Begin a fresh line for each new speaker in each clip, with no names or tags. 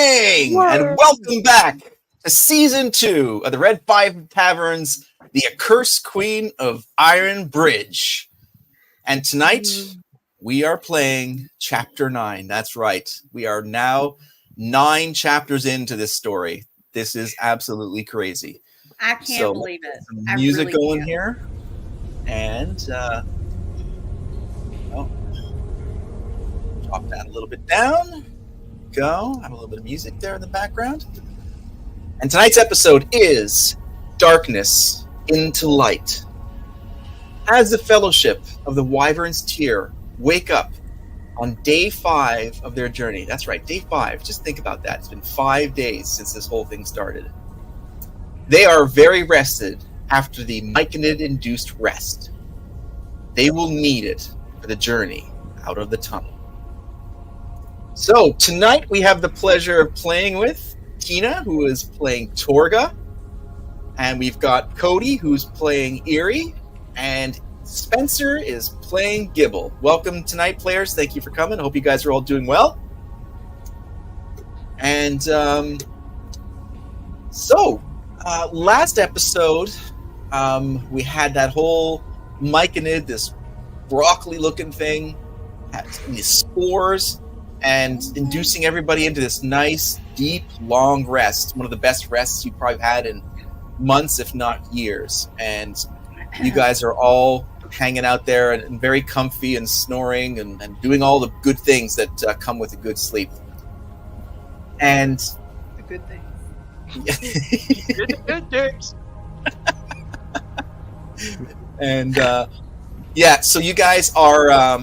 morning, and welcome back to Season 2 of the Red 5 Tavern's The Accursed Queen of Iron Bridge. And tonight, we are playing Chapter 9. That's right. We are now 9 chapters into this story. This is absolutely crazy.
I can't believe it.
Some music really going here. And, drop that a little bit down. Go. Have a little bit of music there in the background. And tonight's episode is Darkness into Light. As the Fellowship of the Wyvern's Tier wake up on day 5 of their journey. That's right, day 5. Just think about that. It's been 5 days since this whole thing started. They are very rested after the Myconid-induced rest. They will need it for the journey out of the tunnel. So, tonight we have the pleasure of playing with Tina, who is playing Torga, and we've got Cody, who's playing Eerie, and Spencer is playing Gibble. Welcome tonight, players. Thank you for coming. I hope you guys are all doing well. And, last episode, we had that whole Myconid, this broccoli-looking thing, had these spores, and inducing everybody into this nice, deep, long rest. One of the best rests you've probably had in months, if not years. And you guys are all hanging out there and very comfy and snoring and doing all the good things that come with a good sleep. And
the good things.
good things.
And so you guys are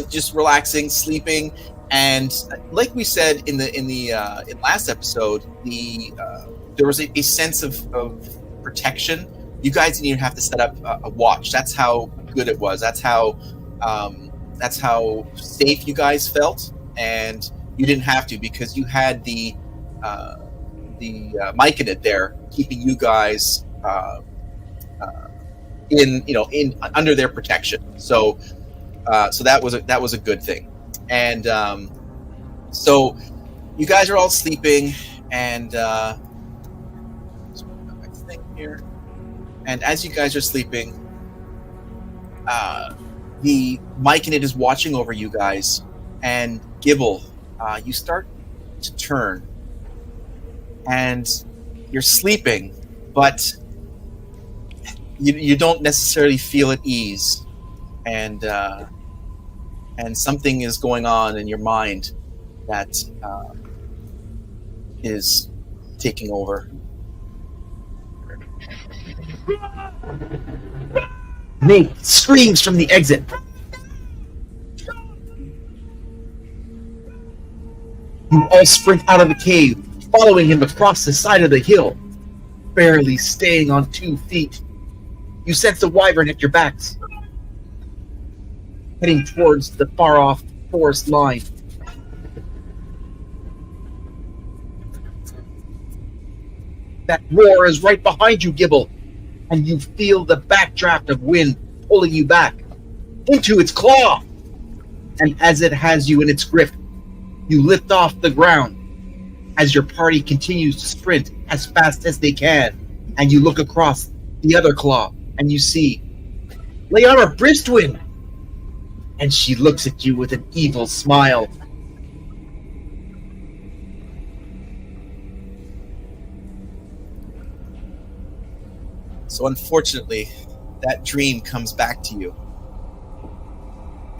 just relaxing, sleeping, and like we said in last episode, there was a sense of protection. You guys didn't even have to set up a watch. That's how good it was. That's how safe you guys felt, and you didn't have to because you had the Myconid there keeping you guys in under their protection. So that was a good thing. And so you guys are all sleeping, and here. And as you guys are sleeping, the Myconid is watching over you guys, and Gibble, you start to turn, and you're sleeping, but you don't necessarily feel at ease, and something is going on in your mind that is taking over. Nate screams from the exit. You all sprint out of the cave, following him across the side of the hill, barely staying on 2 feet. You sense the Wyvern at your backs, heading towards the far-off forest line. That roar is right behind you, Gibble, and you feel the backdraft of wind pulling you back into its claw. And as it has you in its grip, you lift off the ground as your party continues to sprint as fast as they can, and you look across the other claw, and you see Liana Bristwin, and she looks at you with an evil smile. So unfortunately, that dream comes back to you,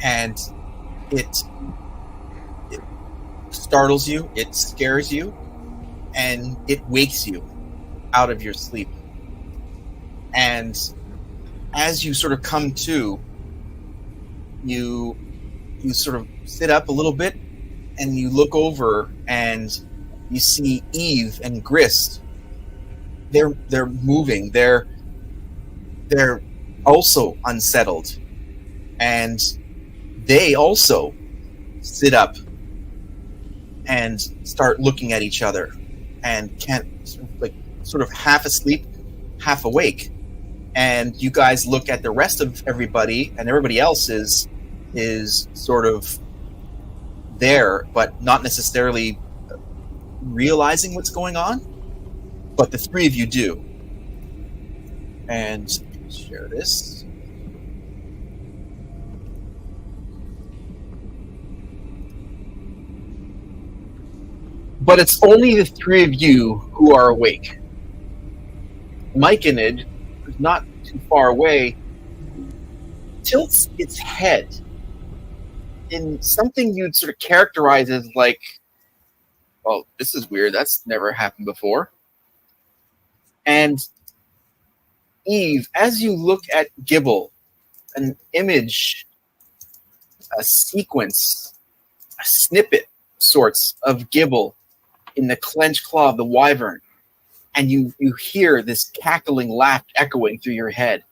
and it startles you, it scares you, and it wakes you out of your sleep. And as you sort of come to, you sort of sit up a little bit, and you look over, and you see Eve and Grist. They're moving. They're also unsettled, and they also sit up and start looking at each other, and can't, sort of half asleep, half awake. And you guys look at the rest of everybody, and everybody else is sort of there, but not necessarily realizing what's going on, but the three of you do. And share this. But it's only the three of you who are awake. Myconid, who's not too far away, tilts its head in something you'd sort of characterize as like, well, this is weird. That's never happened before. And Eve, as you look at Gibble, an image, a sequence, a snippet sorts of Gibble in the clenched claw of the Wyvern, and you hear this cackling laugh echoing through your head.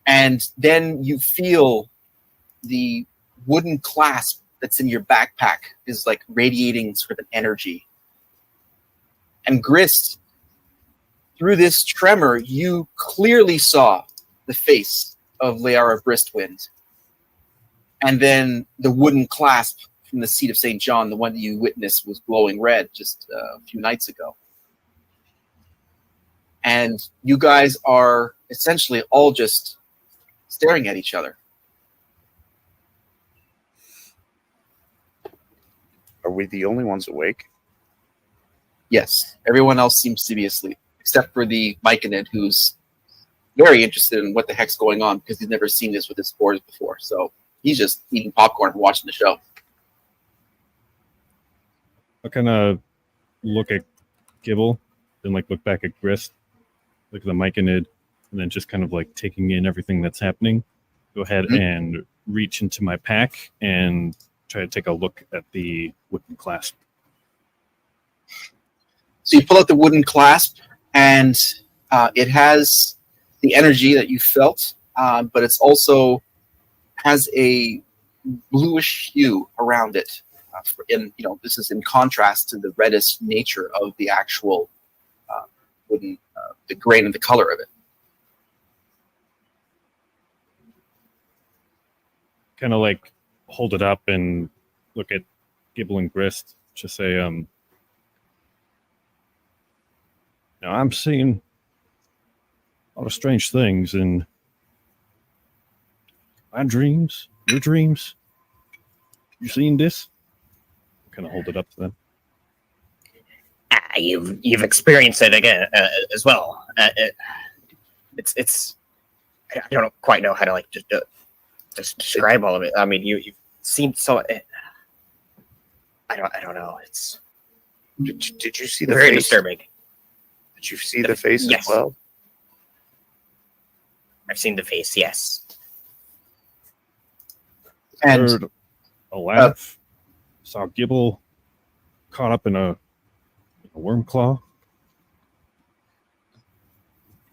And then you feel the wooden clasp that's in your backpack is like radiating sort of an energy. And Grist, through this tremor, you clearly saw the face of Liara Bristwind. And then the wooden clasp from the seat of St. John, the one that you witnessed, was glowing red just a few nights ago. And you guys are essentially all just staring at each other.
Are we the only ones awake?
Yes, everyone else seems to be asleep, except for the Myconid, who's very interested in what the heck's going on because he's never seen this with his boards before. So he's just eating popcorn and watching the show.
I kind of look at Gibble, then like look back at Grist, look at the Myconid, and then just kind of like taking in everything that's happening. Go ahead and reach into my pack and try to take a look at the wooden clasp.
So you pull out the wooden clasp, and it has the energy that you felt, but it's also has a bluish hue around it. And this is in contrast to the reddish nature of the actual wooden, the grain and the color of it.
Kind of like hold it up and look at Gibble and Grist. Just say, now I'm seeing a lot of strange things in my dreams, your dreams. You seen this? Kind of hold it up to them.
You've experienced it again as well. It's I don't quite know how to like just describe all of it. I mean, you've seen so. I don't know. It's
Did you see the
very
face?
disturbing.
Did you see the face
Yes.
as well?
I've seen the face. Yes.
And
Heard a laugh. Saw Gibble caught up in a worm claw.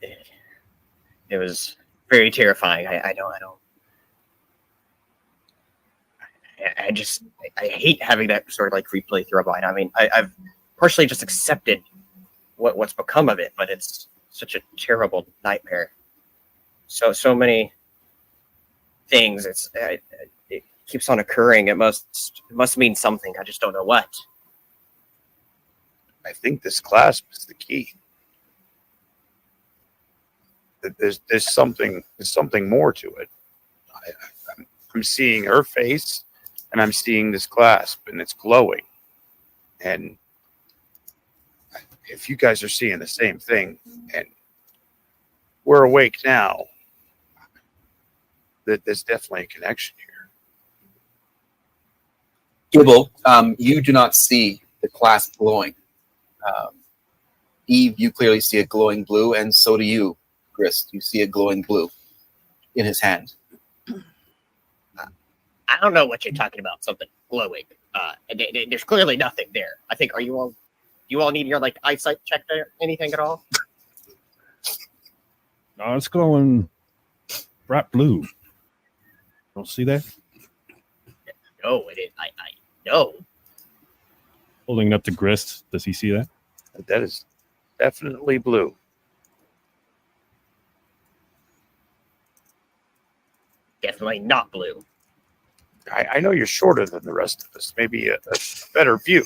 It was very terrifying. I hate having that sort of like replay through my mind. I mean, I've partially just accepted what's become of it, but it's such a terrible nightmare. So many things. It keeps on occurring. It must mean something. I just don't know what.
I think this clasp is the key. There's something more to it. I'm seeing her face, and I'm seeing this clasp, and it's glowing. And if you guys are seeing the same thing, and we're awake now, there's definitely a connection here.
Gibble, you do not see the clasp glowing. Eve, you clearly see it glowing blue, and so do you, Grist. You see it glowing blue in his hand.
I don't know what you're talking about. Something glowing. There's clearly nothing there. I think. Do you all need your like eyesight checked or anything at all?
No, it's glowing bright blue. Don't see that?
No, it is. I know.
Holding it up to Grist. Does he see that?
That is definitely blue.
Definitely not blue.
I know you're shorter than the rest of us. Maybe a better view.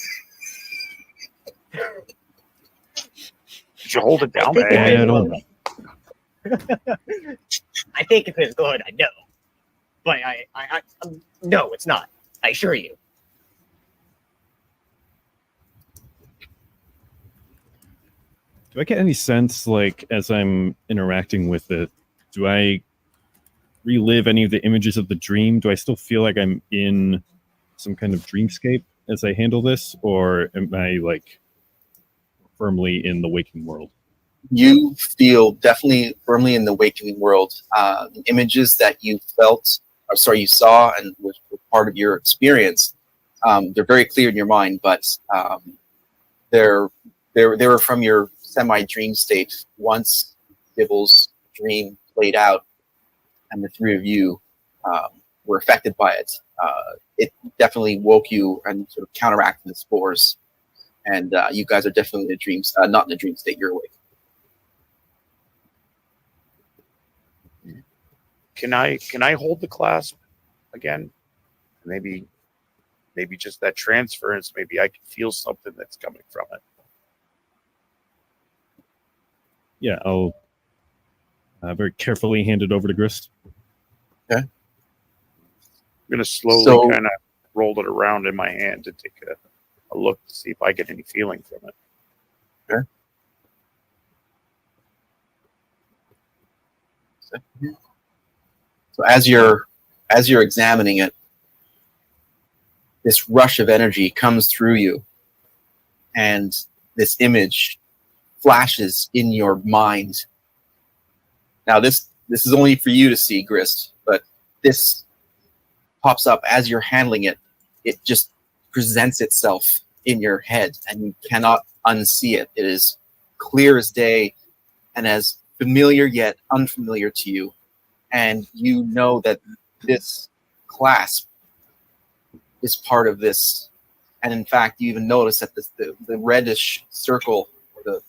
Did you hold it down
I think
bad?
I don't know.
I think if it's good, I know. But no, it's not. I assure you.
Do I get any sense, like, as I'm interacting with it, do I relive any of the images of the dream? Do I still feel like I'm in some kind of dreamscape as I handle this? Or am I, like, firmly in the waking world?
You feel definitely firmly in the waking world. The images that you you saw and were part of your experience, they're very clear in your mind, but they were from your semi-dream state. Once Dibble's dream played out, and the three of you were affected by it, it definitely woke you and sort of counteracted the spores. And you guys are definitely in the dreams, not in the dream state. You're awake.
Can I hold the clasp again? Maybe just that transference. Maybe I can feel something that's coming from it.
Yeah, I'll very carefully hand it over to Grist.
I'm gonna slowly
So-
kind of roll it around in my hand to take a look to see if I get any feeling from it.
So as you're examining it, this rush of energy comes through you, and this image flashes in your mind. Now this is only for you to see, Grist, but this pops up as you're handling it. It just presents itself in your head, and you cannot unsee it. It is clear as day and as familiar yet unfamiliar to you. And you know that this clasp is part of this. And in fact, you even notice that the reddish circle, or the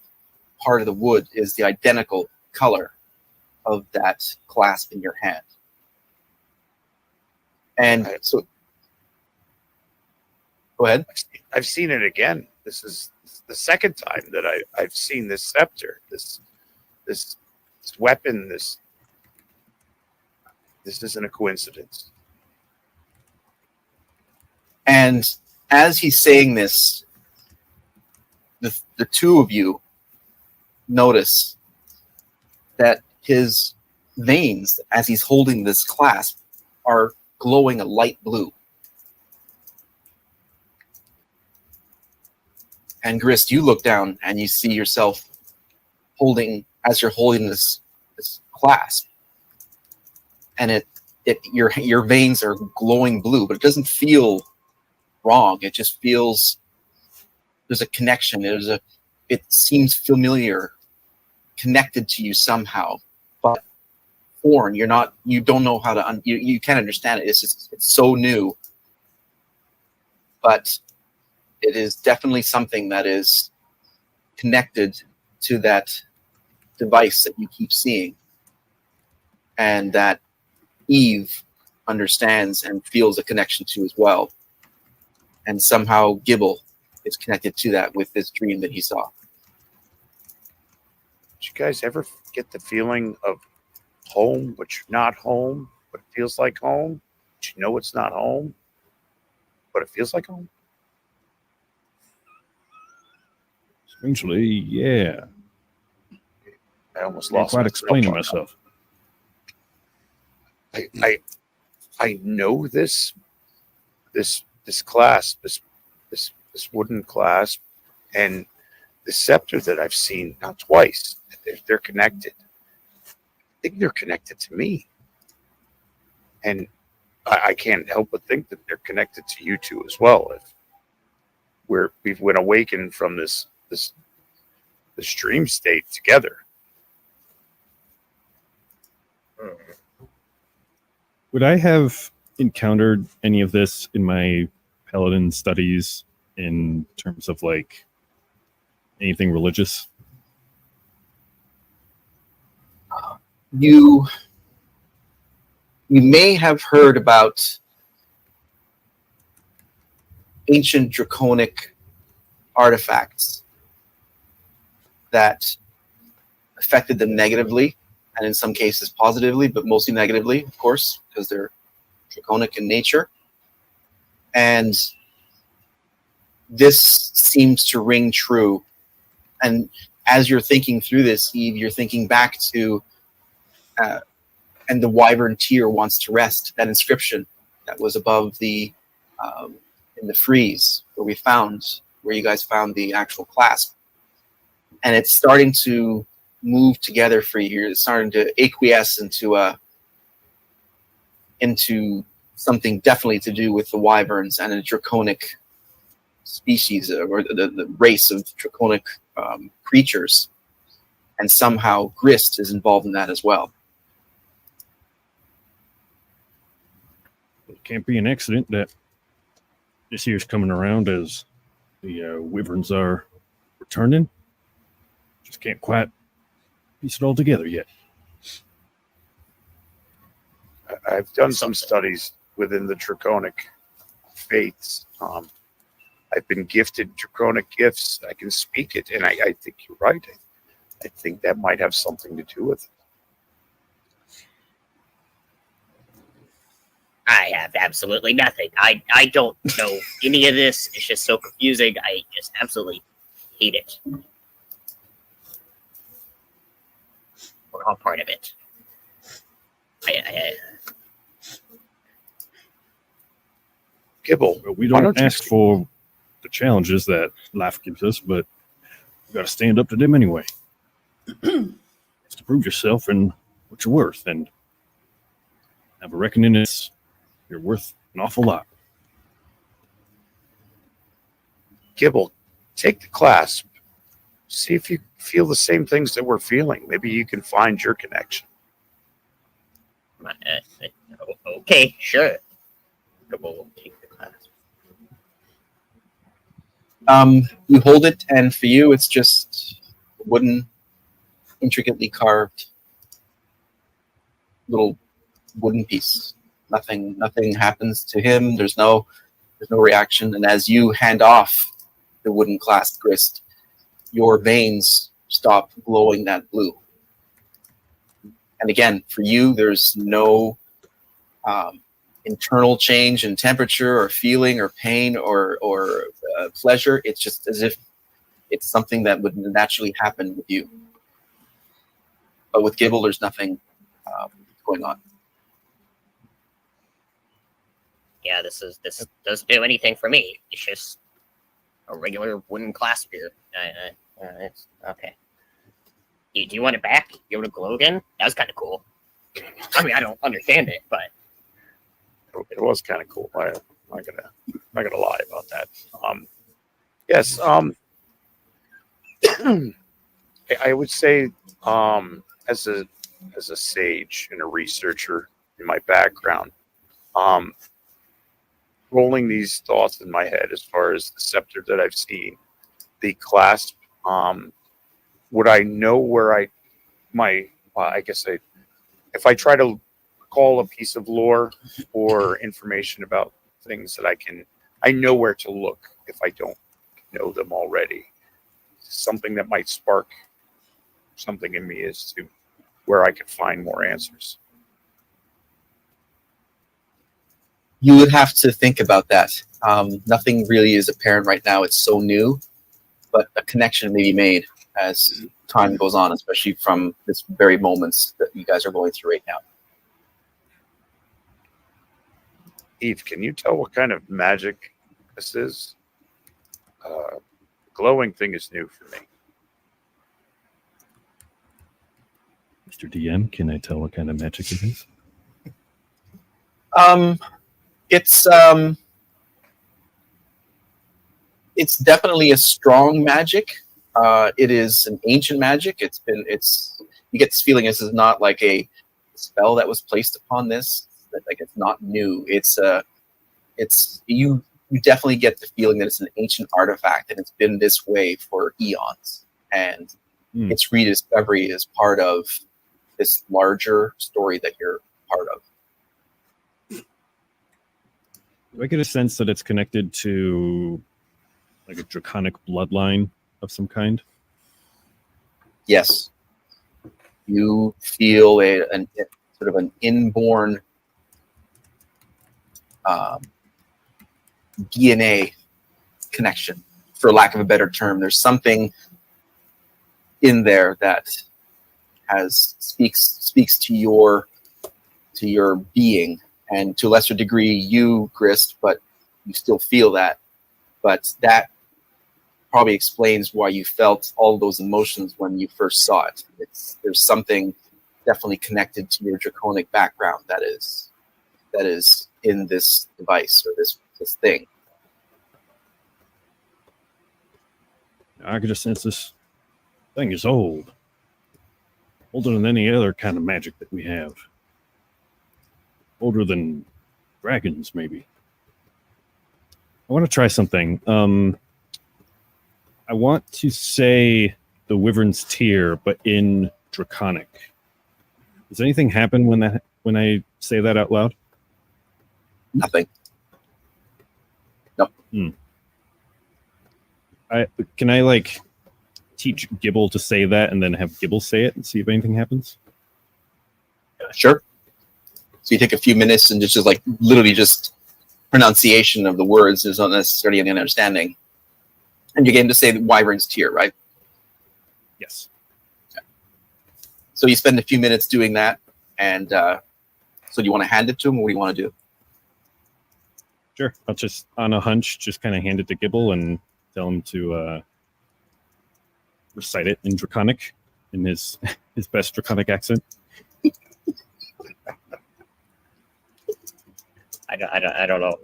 part of the wood, is the identical color of that clasp in your hand. And so, go ahead.
I've seen it again. This is the second time that I've seen this scepter, this weapon. This isn't a coincidence.
And as he's saying this, the two of you notice that his veins, as he's holding this clasp, are glowing a light blue. And Grist, you look down and you see yourself as you're holding this clasp, and your veins are glowing blue, but it doesn't feel wrong. It just feels there's a connection. It seems familiar, connected to you somehow, but foreign. You don't know how to. You can't understand it. It's so new, but it is definitely something that is connected to that device that you keep seeing, and that Eve understands and feels a connection to as well. And somehow Gibble is connected to that with this dream that he saw.
Did you guys ever get the feeling of home, but you're not home, but it feels like home? But you know it's not home, but it feels like home?
Strangely, yeah.
I almost
Not
lost
quite
myself
explaining
on that.
myself.
I know this clasp, this wooden clasp, and the scepter that I've seen now twice. They're connected. I think they're connected to me, and I can't help but think that they're connected to you two as well. If we've been awakened from this dream state together.
Would I have encountered any of this in my paladin studies in terms of like anything religious?
You may have heard about ancient draconic artifacts that affected them negatively, and in some cases positively, but mostly negatively, of course, because they're draconic in nature. And this seems to ring true. And as you're thinking through this, Eve, you're thinking back to and the Wyvern tier wants to rest, that inscription that was above the in the frieze where you guys found the actual clasp. And it's starting to move together for you. It's starting to acquiesce into something definitely to do with the Wyverns and a draconic species, or the race of draconic creatures. And somehow Grist is involved in that as well.
It can't be an accident that this year's coming around as the Wyverns are returning. Just can't quite piece it all together yet.
I've done some studies within the draconic faiths. I've been gifted draconic gifts. I can speak it, and I think you're right. I think that might have something to do with it.
I have absolutely nothing. I don't know any of this. It's just so confusing. I just absolutely hate it. We're all part of it.
Gibble,
We
why
don't
don't you
ask for the challenges that life gives us, but you got to stand up to them anyway. It's to prove yourself and what you're worth, and I have a reckoning you're worth an awful lot.
Gibble, take the clasp. See if you feel the same things that we're feeling. Maybe you can find your connection.
Okay, sure. We'll take the class.
You hold it, and for you, it's just wooden, intricately carved little wooden piece. Nothing happens to him. There's no reaction. And as you hand off the wooden clasp Grist, your veins stop glowing that blue. And again, for you, there's no internal change in temperature or feeling or pain or pleasure. It's just as if it's something that would naturally happen with you. But with Gibble, there's nothing going on.
Yeah, this doesn't do anything for me. It's just a regular wooden clasp here. It's okay. Do you want it back? You want to glow again? That was kind of cool. I mean, I don't understand it, but
It was kind of cool. I'm not gonna lie about that. Yes. I would say, as a sage and a researcher in my background, rolling these thoughts in my head as far as the scepter that I've seen, the clasp, would I know where if I try to recall a piece of lore or information about things that I know where to look if I don't know them already. Something that might spark something in me as to where I could find more answers.
You would have to think about that. Nothing really is apparent right now. It's so new, but a connection may be made as time goes on, especially from this very moments that you guys are going through right now.
Eve, can you tell what kind of magic this is? Glowing thing is new for me.
Mr. DM, can I tell what kind of magic it is?
It's definitely a strong magic. It is an ancient magic. You get this feeling this is not like a spell that was placed upon this. That like it's not new. You definitely get the feeling that it's an ancient artifact and it's been this way for eons. And its rediscovery is part of this larger story that you're part of.
Do I get a sense that it's connected to like a draconic bloodline of some kind?
Yes. You feel a sort of an inborn DNA connection, for lack of a better term. There's something in there that speaks to your being, and to a lesser degree you, Grist, but you still feel that. But that probably explains why you felt all those emotions when you first saw it. There's something definitely connected to your draconic background that is in this device or this thing.
I could just sense this thing is old. Older than any other kind of magic that we have. Older than dragons, maybe. I want to try something. I want to say the Wyvern's Tear, but in Draconic. Does anything happen when I say that out loud?
Nothing. Nope.
Can I like teach Gibble to say that and then have Gibble say it and see if anything happens?
Sure. So you take a few minutes and just like literally just pronunciation of the words. There's not necessarily any understanding. And you get him to say the Wyvern's Tear, right?
Yes.
Okay. So you spend a few minutes doing that, and so do you want to hand it to him, or what do you want to do?
Sure. I'll just, on a hunch, just kind of hand it to Gibble and tell him to recite it in Draconic, in his best Draconic accent.
I don't know.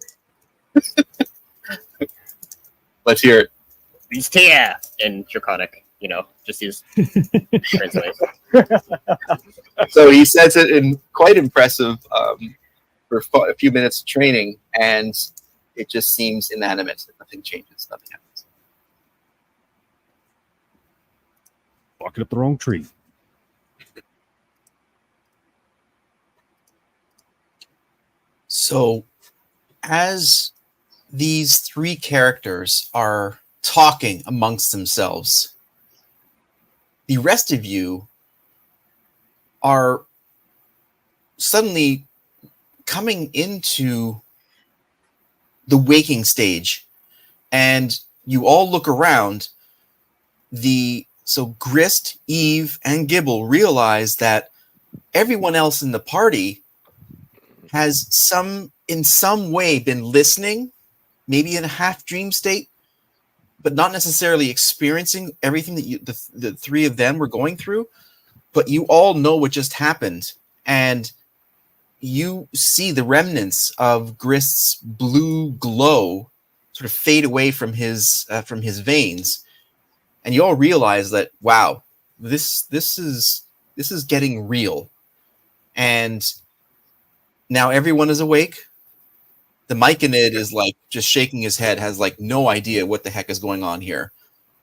Let's hear it.
He's Tia in Draconic, just use translate.
So he says it in quite impressive for a few minutes of training, and it just seems inanimate. Nothing changes. Nothing happens.
Walking up the wrong tree.
So, as these three characters are talking amongst themselves, the rest of you are suddenly coming into the waking stage, and you all look around. So Grist, Eve, and Gibble realize that everyone else in the party has in some way been listening, maybe in a half dream state, but not necessarily experiencing everything that the three of them were going through. But you all know what just happened, and you see the remnants of Grist's blue glow sort of fade away from his veins, and you all realize that, wow, this is getting real. And now everyone is awake. The Myconid is like just shaking his head, has like no idea what the heck is going on here.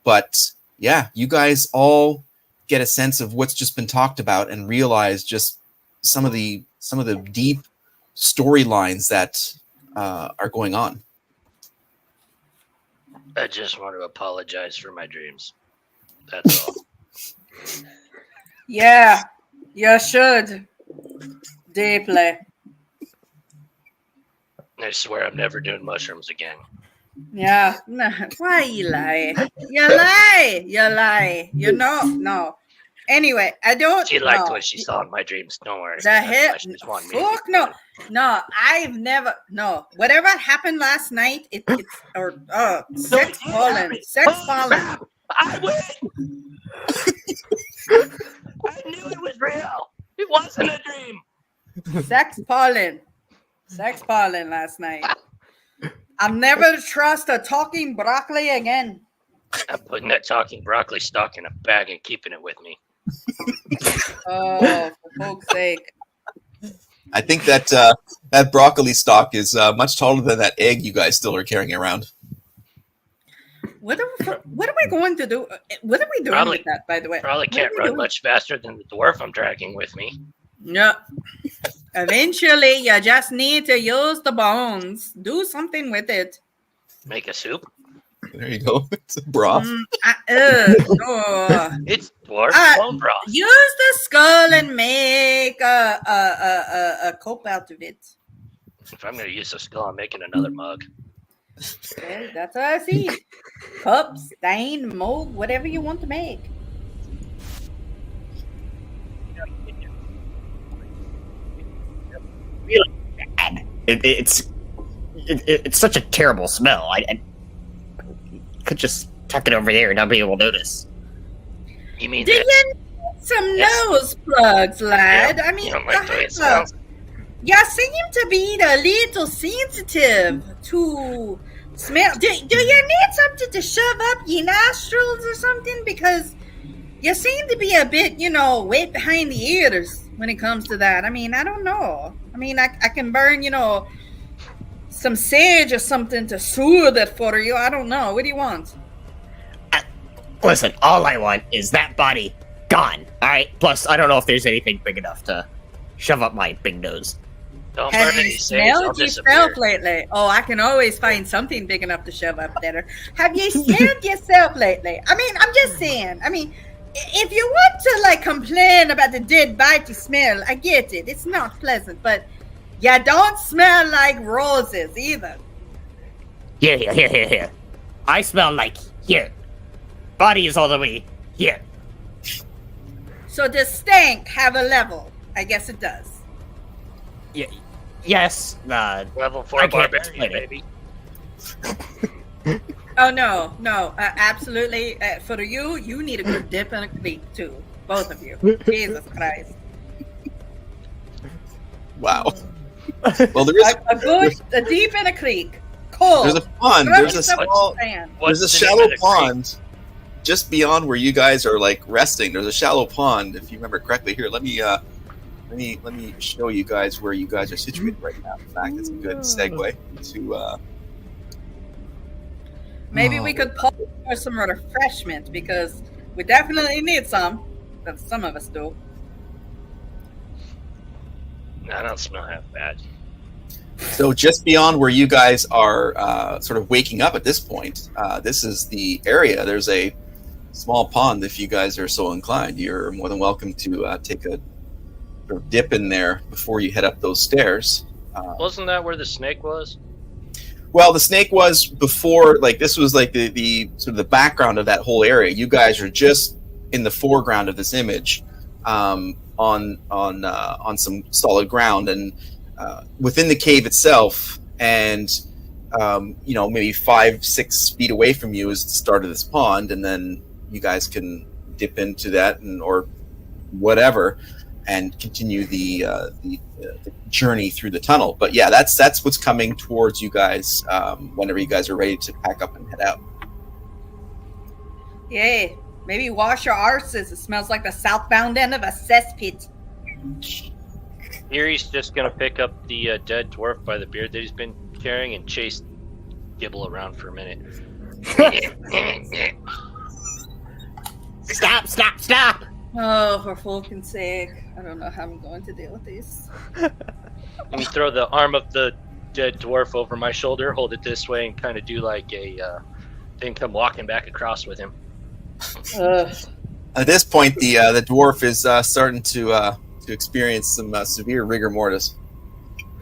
But yeah, you guys all get a sense of what's just been talked about and realize just some of the deep storylines that are going on.
I just want to apologize for my dreams. That's all.
Yeah, you should. Deeply.
I swear I'm never doing mushrooms again.
Yeah. Nah, why you lie? You lie. You lie. No. Anyway, I don't
She liked
know.
what she saw in my dreams. Don't worry.
The
That's
hell?
why she just wanted me to
Fuck
be
no.
good.
No, I've never. No. Whatever happened last night, it's sex fallen. Sex fallen.
I win! I knew it was real. It wasn't a dream.
Sex fallen. Sex fallen last night. I'll never trust a talking broccoli again.
I'm putting that talking broccoli stock in a bag and keeping it with me.
Oh, for fuck's sake.
I think that that broccoli stalk is much taller than that egg you guys still are carrying around.
What are we going to do? What are we doing
Probably-
with that, by the way?
Probably
What are
can't
we
run
doing?
much faster than the dwarf I'm dragging with me.
Yeah. Eventually, you just need to use the bones. Do something with it.
Make a soup.
There you go. It's a broth.
No.
It's dwarf bone broth.
Use the skull and make a cup out of it.
If I'm going to use the skull, I'm making another mug.
Okay, that's what I see. Cup, stain, mug, whatever you want to make.
Really bad. It's such a terrible smell. I could just tuck it over there and not be able to notice.
You mean
Do
that?
you need some nose plugs, lad? I mean,
You don't like the way it smells?
you seem to be a little sensitive to smell. Do you need something to shove up your nostrils or something? Because you seem to be a bit, wet behind the ears when it comes to that. I mean, I don't know. I mean, I can burn, some sage or something to soothe it for you. I don't know. What do you want?
Listen, all I want is that body gone. All right. Plus, I don't know if there's anything big enough to shove up my big nose.
Don't
Have
burn
you
any sage, I'll
smelled
disappear.
yourself lately? Oh, I can always find something big enough to shove up there. Have you smelled yourself lately? I mean, I'm just saying. I mean, if you want to complain about the dead body smell, I get it. It's not pleasant, but you don't smell like roses either.
Here. I smell like here. Body is all the way here.
So does stank have a level? I guess it does.
Yeah. Yes.
Level 4
I can't
barbarian,
explain it.
baby.
Oh, no. Absolutely. For you need a good dip and a creek, too. Both of you. Jesus Christ.
Wow. Well, there is
A deep in a creek. Cold.
there's a pond.
Rub
There's a
yourself
small.
in the sand.
What's
There's a
the name
shallow
of the creek?
pond just beyond where you guys are resting. There's a shallow pond, if you remember correctly. Here, let me show you guys where you guys are situated right now. In fact, it's a good segue to.
Maybe we could pause for some refreshment because we definitely need some. But some of us do.
I don't smell half bad.
So just beyond where you guys are sort of waking up at this point, this is the area. There's a small pond. If you guys are so inclined, you're more than welcome to take a sort of dip in there before you head up those stairs.
Wasn't that where the snake was?
Well, the snake was before. This was the sort of the background of that whole area. You guys are just in the foreground of this image, on some solid ground, and within the cave itself, and maybe 5-6 feet away from you is the start of this pond, and then you guys can dip into that or whatever, and continue the journey through the tunnel. But yeah, that's what's coming towards you guys whenever you guys are ready to pack up and head out.
Yay. Maybe wash your arses. It smells like the southbound end of a cesspit.
Erie's just gonna pick up the dead dwarf by the beard that he's been carrying and chase Gibble around for a minute.
Stop!
Oh, for fucking sake. I don't know how I'm going to deal with this.
Let me throw the arm of the dead dwarf over my shoulder, hold it this way, and kind of do like a thing, come walking back across with him.
At this point, the dwarf is starting to experience some severe rigor mortis.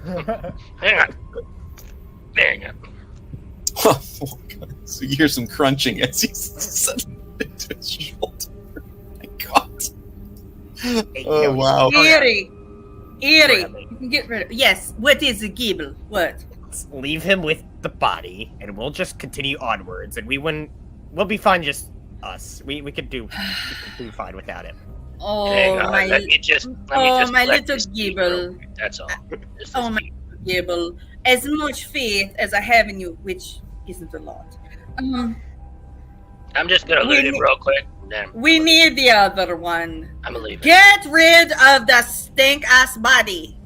Hang on.
Oh, God. So you hear some crunching as he's setting into his shoulder. My God. Oh, wow.
Eerie. You can get rid of. Yes. What is a gibble? What?
Let's leave him with the body, and we'll just continue onwards, and we'll be fine just us. We could do fine without him.
Oh,
Hang on,
my
let me just
my
collect
little
this key
gibble.
real quick, that's all. This is-
Oh my gibble. As much faith as I have in you, which isn't a lot.
I'm just gonna loot him real quick, and then
We need the other one.
I'm gonna leave it.
Get rid of the stink ass body.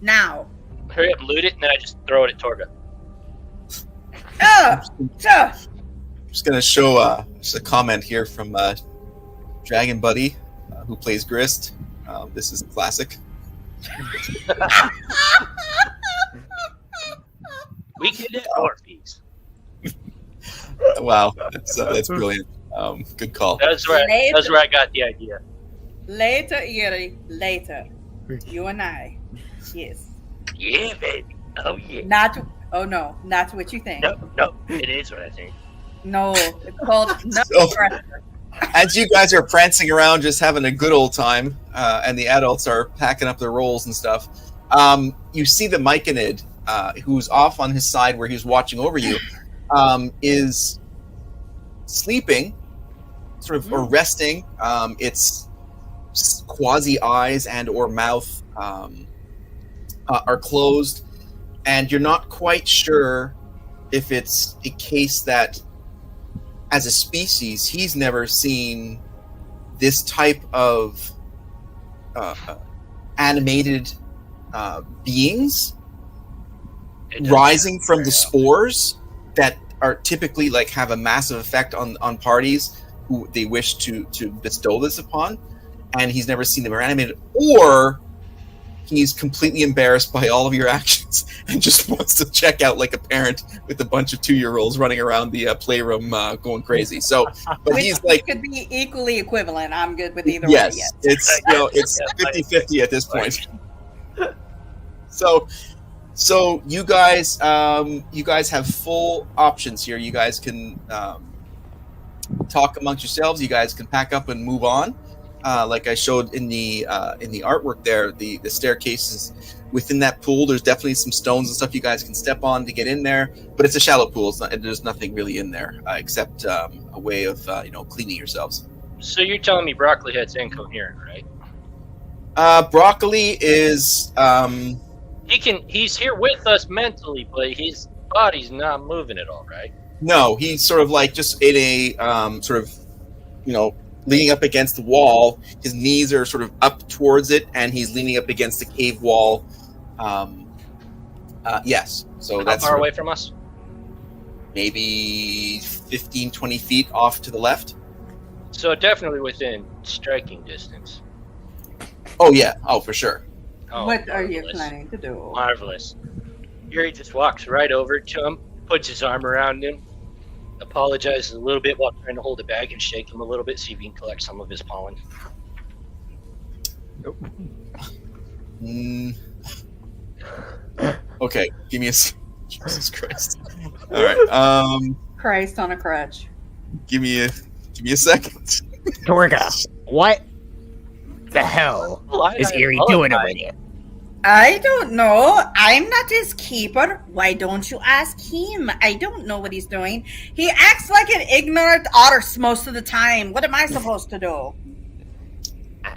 Now.
Hurry up, loot it, and then I just throw it at Torga.
Just going to show just a comment here from Dragon Buddy, who plays Grist. This is a classic.
We can do dwarfies.
Wow, that's brilliant. Good call.
That's where I got the idea.
Later, Erie. Later. You and I. Yes.
Yeah, baby. Oh yeah.
Not. Oh no, not what you think.
No, it is what I think.
No, it's called no
So-
pressure.
As you guys are prancing around, just having a good old time, and the adults are packing up their rolls and stuff, you see the Myconid, who's off on his side where he's watching over you, is sleeping, sort of, or resting. Its quasi eyes and or mouth are closed, and you're not quite sure if it's a case that, as a species, he's never seen this type of animated beings rising from the spores that are typically like have a massive effect on parties who they wish to bestow this upon, and he's never seen them animated, or he's completely embarrassed by all of your actions and just wants to check out like a parent with a bunch of 2-year-olds running around the playroom going crazy. So, but
Which
he's like,
could be equally equivalent. I'm good with either
yes,
way. Yes.
it's it's 50-50 at this point. So you guys have full options here. You guys can talk amongst yourselves. You guys can pack up and move on. Like I showed in the artwork there, the staircases within that pool. There's definitely some stones and stuff you guys can step on to get in there, but it's a shallow pool. There's nothing really in there except a way of cleaning yourselves.
So you're telling me Broccoli Head's incoherent, right?
Broccoli is
He's here with us mentally, but his body's not moving at all, right?
no, he's sort of like just in a sort of leaning up against the wall. His knees are sort of up towards it, and he's leaning up against the cave wall. Yes. So
How
that's
far away from us?
maybe 15, 20 feet off to the left.
So definitely within striking distance.
Oh, yeah. Oh, for sure.
Oh,
What are you
marvelous.
planning to do?
Marvelous. Yuri just walks right over to him, puts his arm around him, apologizes a little bit while trying to hold it back and shake him a little bit, see if he can collect some of his pollen.
Okay. Give me a... Jesus Christ. All right.
Christ on a crutch.
Give me a second.
Torga, what the hell is Erie doing over there?
I don't know. I'm not his keeper. Why don't you ask him? I don't know what he's doing. He acts like an ignorant otter most of the time. What am I supposed to do?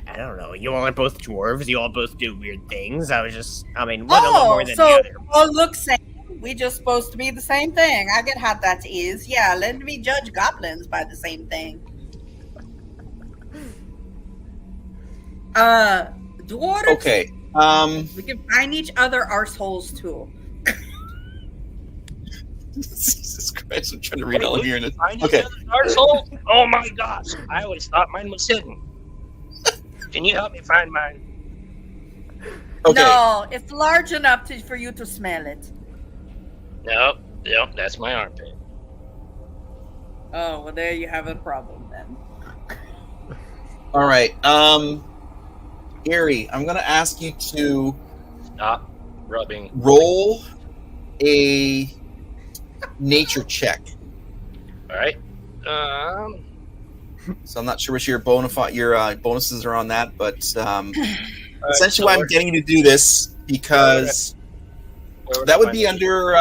I don't know. You all are both dwarves. You all both do weird things. One a little more than the
so
other.
all look same. We just supposed to be the same thing. I get how that is. Yeah, let me judge goblins by the same thing. Dwarves.
Okay.
We can find each other arseholes too.
Jesus Christ. I'm trying to read all of here.
Find
Okay.
another arsehole? Oh my gosh. I always thought mine was hidden. Can you help me find mine?
Okay.
No, it's large enough for you to smell it.
Nope, that's my armpit.
Oh, well, there you have a problem then.
All right. Erie, I'm going to ask you to
Stop rubbing.
roll a nature check.
All right.
So I'm not sure what your bonuses are on that, but essentially
so
why I'm getting you to do this because that would be under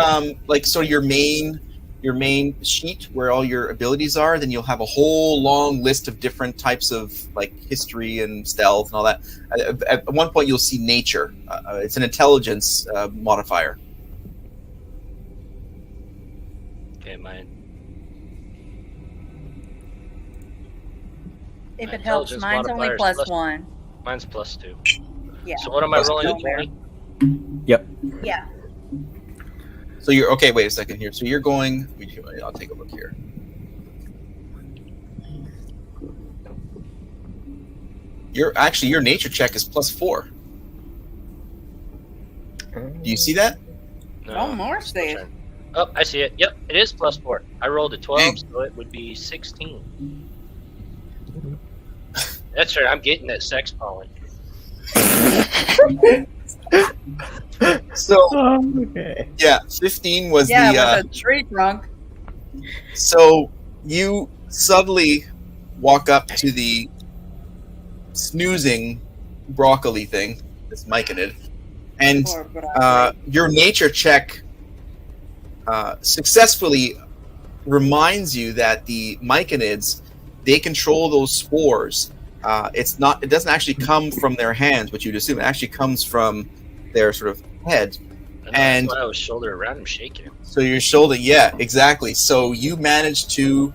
so your main sheet where all your abilities are. Then you'll have a whole long list of different types of like history and stealth and all that. At one point, you'll see nature. It's an intelligence modifier.
Okay, mine.
If
My
it helps,
intelligence
mine's only
modifier is
+1.
Mine's +2.
Yeah.
So what am I
Plus
rolling?
two?
A 20?
Yeah.
So you're okay. Wait a second here. So you're going. I'll take a look here. Your nature check is +4. Do you see that?
No,
Oh, more
still
safe.
trying. Oh, I see it. Yep, it is +4. I rolled a 12, so it would be 16. That's right. I'm getting that sex pollen.
So
Okay.
yeah, 15 was
Yeah,
the.
with a tree trunk.
So you subtly walk up to the snoozing broccoli thing, this myconid, and
Poor broccoli.
your nature check successfully reminds you that the myconids, they control those spores. It doesn't actually come from their hands, which you'd assume. It actually comes from their sort of head. And
that's why I was shoulder around him, shaking him.
so your shoulder, yeah, exactly. So you managed to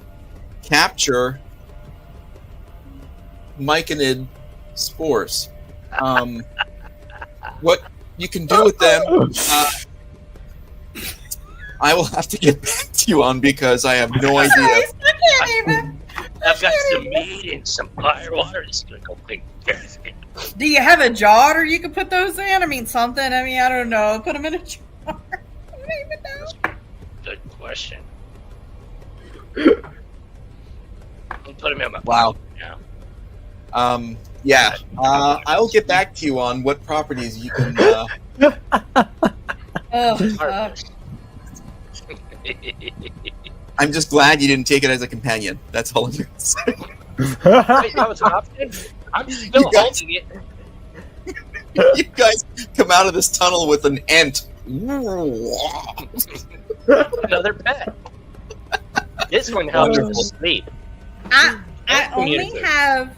capture myconid spores. What you can do with them, I will have to get back to you on because I have no idea.
Guys, I can't even.
I've got some meat and some fire water. It's gonna go big.
Do you have a jar or you can put those in? I mean, something. I mean, I don't know. Put them in a jar. I don't even know.
Good question. I'll put him in my
Wow.
Yeah.
Yeah. I'll get back to you on what properties you can.
Harvest.
I'm just glad you didn't take it as a companion. That's all I'm going to say.
Wait, that was an option? I'm still
You guys-
holding it.
You guys come out of this tunnel with an ant.
Another pet. This one helps you sleep.
I
And
only
communicate.
have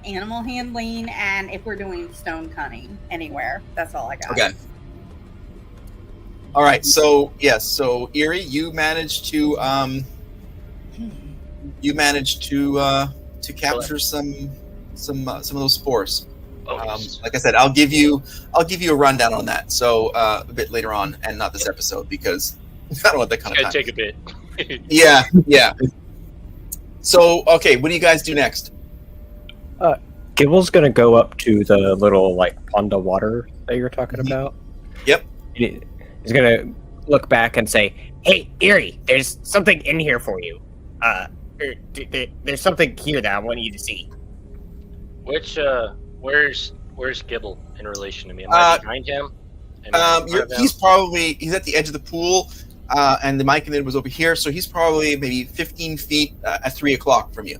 animal handling, and if we're doing stone cutting anywhere, that's all I got.
Okay. All right. So yes. So Erie, you managed to capture some of those spores.
Oh, yes.
Like I said, I'll give you a rundown on that. So a bit later on, and not this episode because I don't want that kind
It's
of
gonna
time.
take a bit.
Yeah. So okay, what do you guys do next?
Gibble's gonna go up to the little pond of water that you're talking about.
Yep.
He's gonna look back and say, "Hey, Erie, there's something in here for you. There's something here that I want you to see."
Which where's Gibble in relation to me? Am I behind him? Am I in front of him?
He's at the edge of the pool, and the myconid was over here, so he's probably maybe 15 feet at 3 o'clock from you.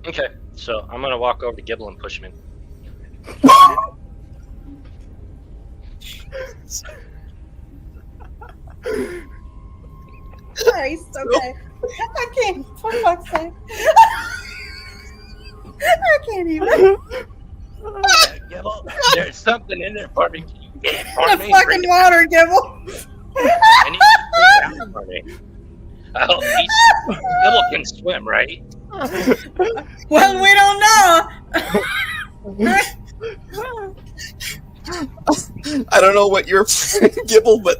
Okay, so I'm gonna walk over to Gibble and push him in.
Christ, okay. I can't. For fuck's sake. I can't even.
Gibble, there's something in there for me. Can you get it for
The
me?
fucking water, Gibble.
I need you to bring it out for me. Oh, Gibble can swim, right?
Well, we don't know.
I don't know what you're Gibble, but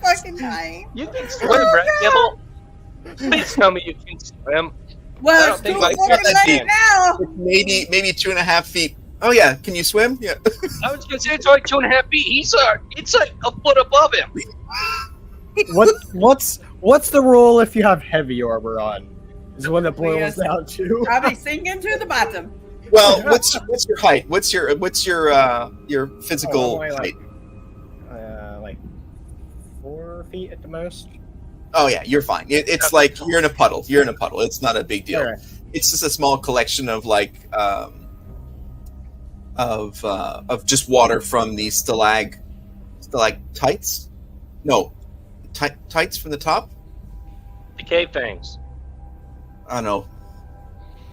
Fucking dying.
You can swim, right, Gibble? Please tell me you can swim. I
Well,
don't
it's
think
too
like
fucking
that
late
can.
now.
maybe 2.5 feet. Oh yeah, can you swim? Yeah.
I was gonna say it's like 2.5 feet. It's like a foot above him.
What's the rule if you have heavy armor on? Is the one that boils
Yes.
down to?
Probably sinking to the bottom.
Well, what's your height? What's your physical
I'm only
height?
Like 4 feet at the most.
Oh yeah, you're fine. It's like you're in a puddle. You're in a puddle. It's not a big deal.
Alright.
It's just a small collection of of just water from the stalactites. No, tights from the top.
The cave things.
I don't know.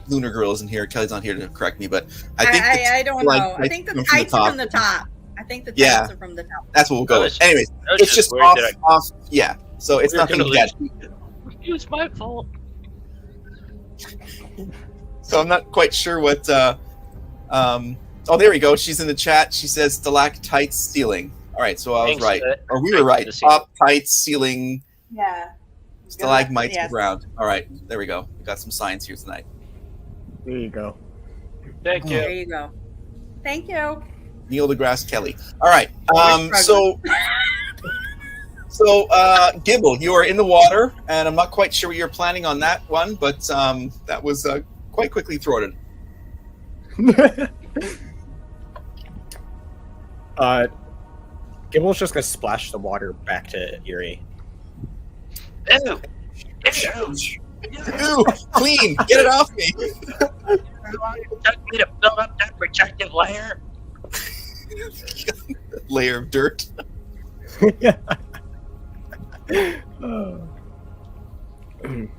Lunar Girl isn't here. Kelly's not here to correct me, but I think
I don't
like,
know. I think the
come from the
tights are
top.
from the top. I think the
Yeah.
tights are from the top.
that's what we'll go
That
with.
was-
Anyways,
That was
it's just
weird
off.
that
Yeah, so it's
We were
nothing
gonna
bad.
It was my fault.
So I'm not quite sure what. Oh, there we go. She's in the chat. She says stalactites ceiling. All right, so I was
Thanks,
right, or we
thanks
were
for
right.
the ceiling.
Top tights, ceiling,
Yeah.
stalagmites
Yes.
to ground. All right, there we go. We got some science here tonight.
There you go.
Thank
There
you.
you go. Thank you.
Neil deGrasse Kelly. All right.
Always
So So, Gibble, you are in the water, and I'm not quite sure what you're planning on that one, but that was quite quickly thwarted.
Gibble's just gonna splash the water back to Eerie.
Ew.
Ew, clean! Get it off me!
It took me to build up that protective layer.
Layer of dirt.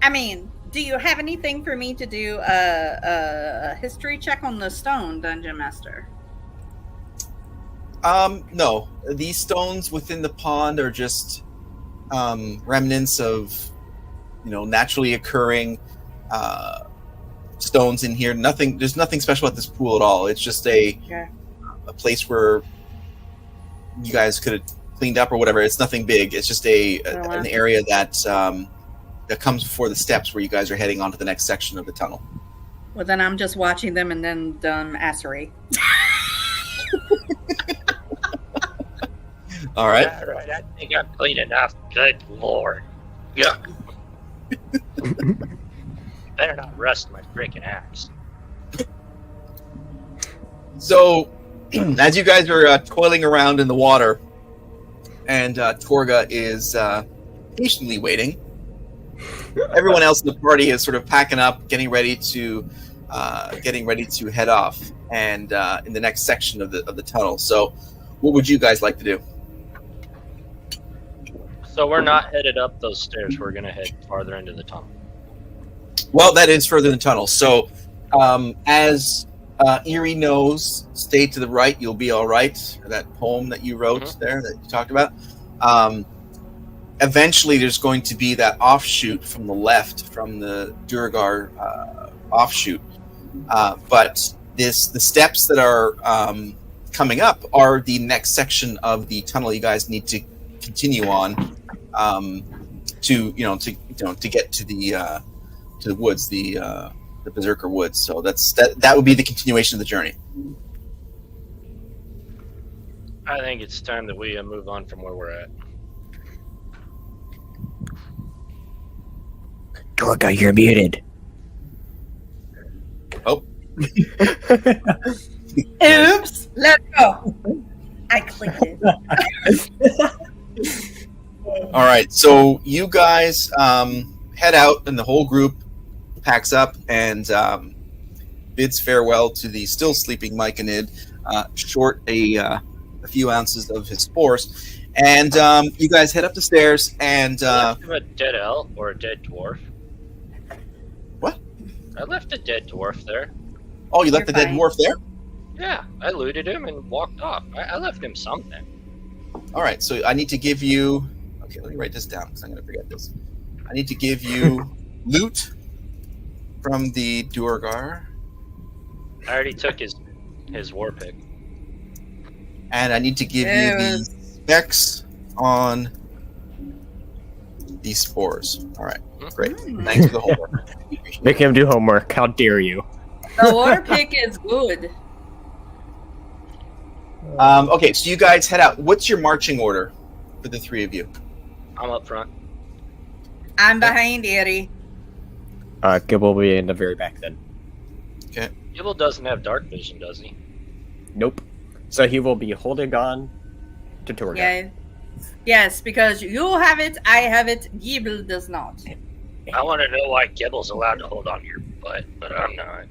I mean, do you have anything for me to do a history check on the stone, Dungeon Master?
No. These stones within the pond are just remnants of, naturally occurring stones in here. There's nothing special at this pool at all. It's just a place where you guys could have cleaned up or whatever. It's nothing big. It's just an area that comes before the steps where you guys are heading onto the next section of the tunnel.
Well, then I'm just watching them and then dumb assery.
All right.
All right, I think I'm clean enough. Good lord. Yuck. Better not rust my freaking axe.
So, as you guys are toiling around in the water, and Torga is patiently waiting, everyone else in the party is sort of packing up, getting ready to head off, and in the next section of the tunnel. So, what would you guys like to do?
So we're not headed up those stairs. We're going to head farther into the tunnel.
Well, that is further in the tunnel. So, as Eerie knows, stay to the right, you'll be all right. That poem that you wrote there that you talked about. Eventually, there's going to be that offshoot from the left, from the Durgar offshoot. But the steps that are coming up are the next section of the tunnel you guys need to continue on to get to the woods, the Berserker Woods. So that would be the continuation of the journey.
I think it's time that we move on from where we're at.
Torga, you're muted.
Oh.
Oops! Let's go. I clicked it.
All right, so you guys head out, and the whole group packs up and bids farewell to the still sleeping Myconid, short a few ounces of his spores, and you guys head up the stairs. And
I left him a dead elf or a dead dwarf.
What?
I left a dead dwarf there.
Oh, you left
You're
the dead
fine.
dwarf there?
Yeah, I looted him and walked off. I left him something.
All right, so I need to give you. Okay, let me write this down because I'm going to forget this. I need to give you loot from the Durgar,
I already took his war pick.
and I need to give you the specs on these spores. All right, great. Thanks for the homework.
Make him do homework. How dare you?
The water pick is good.
Okay, so you guys head out. What's your marching order for the three of you?
I'm up front.
I'm behind Eddie.
Gibble will be in the very back then.
Okay.
Gibble doesn't have dark vision, does he?
Nope. So he will be holding on to Torga.
Yeah. Yes, because you have it, I have it, Gibble does not.
I want to know why Gibble's allowed to hold on to your butt, but I'm not.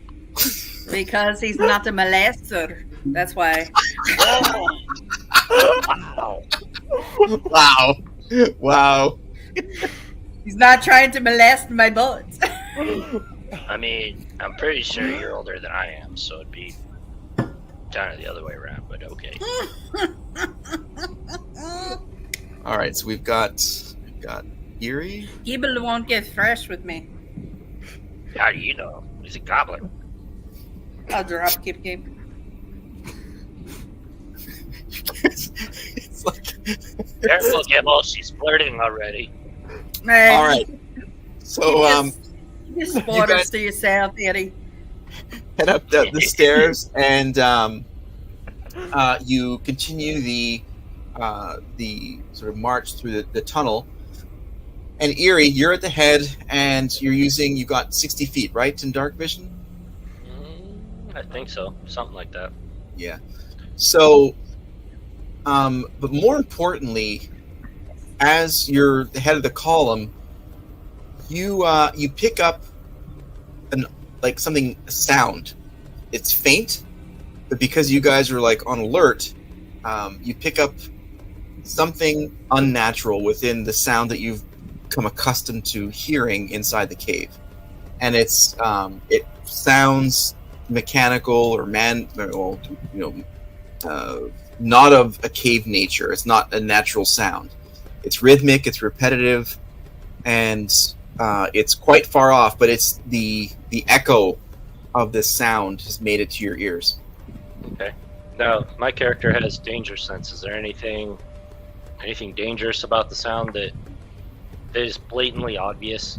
Because he's not a molester. That's why.
Wow.
Wow. Wow.
He's not trying to molest my butt.
I mean, I'm pretty sure you're older than I am, so it'd be kind of the other way around, but okay.
All right, so we've got Eerie.
Gibble won't get fresh with me.
How do you know? He's a goblin.
I'll drop Gib.
It's like...
Careful, Gibble. She's flirting already.
All right. So
You just spoilers to yourself, Eddie.
head up the stairs, and you continue the sort of march through the tunnel. And Eerie, you're at the head, and you've got 60 feet, right, in dark vision?
I think so. Something like that.
Yeah. So, but more importantly, as you're the head of the column, you pick up a sound. It's faint, but because you guys are like on alert, you pick up something unnatural within the sound that you've become accustomed to hearing inside the cave, and it sounds mechanical or not of a cave nature. It's not a natural sound. It's rhythmic, it's repetitive, and it's quite far off, but it's the echo of this sound has made it to your ears.
Okay. Now, my character has danger sense. Is there anything dangerous about the sound that is blatantly obvious?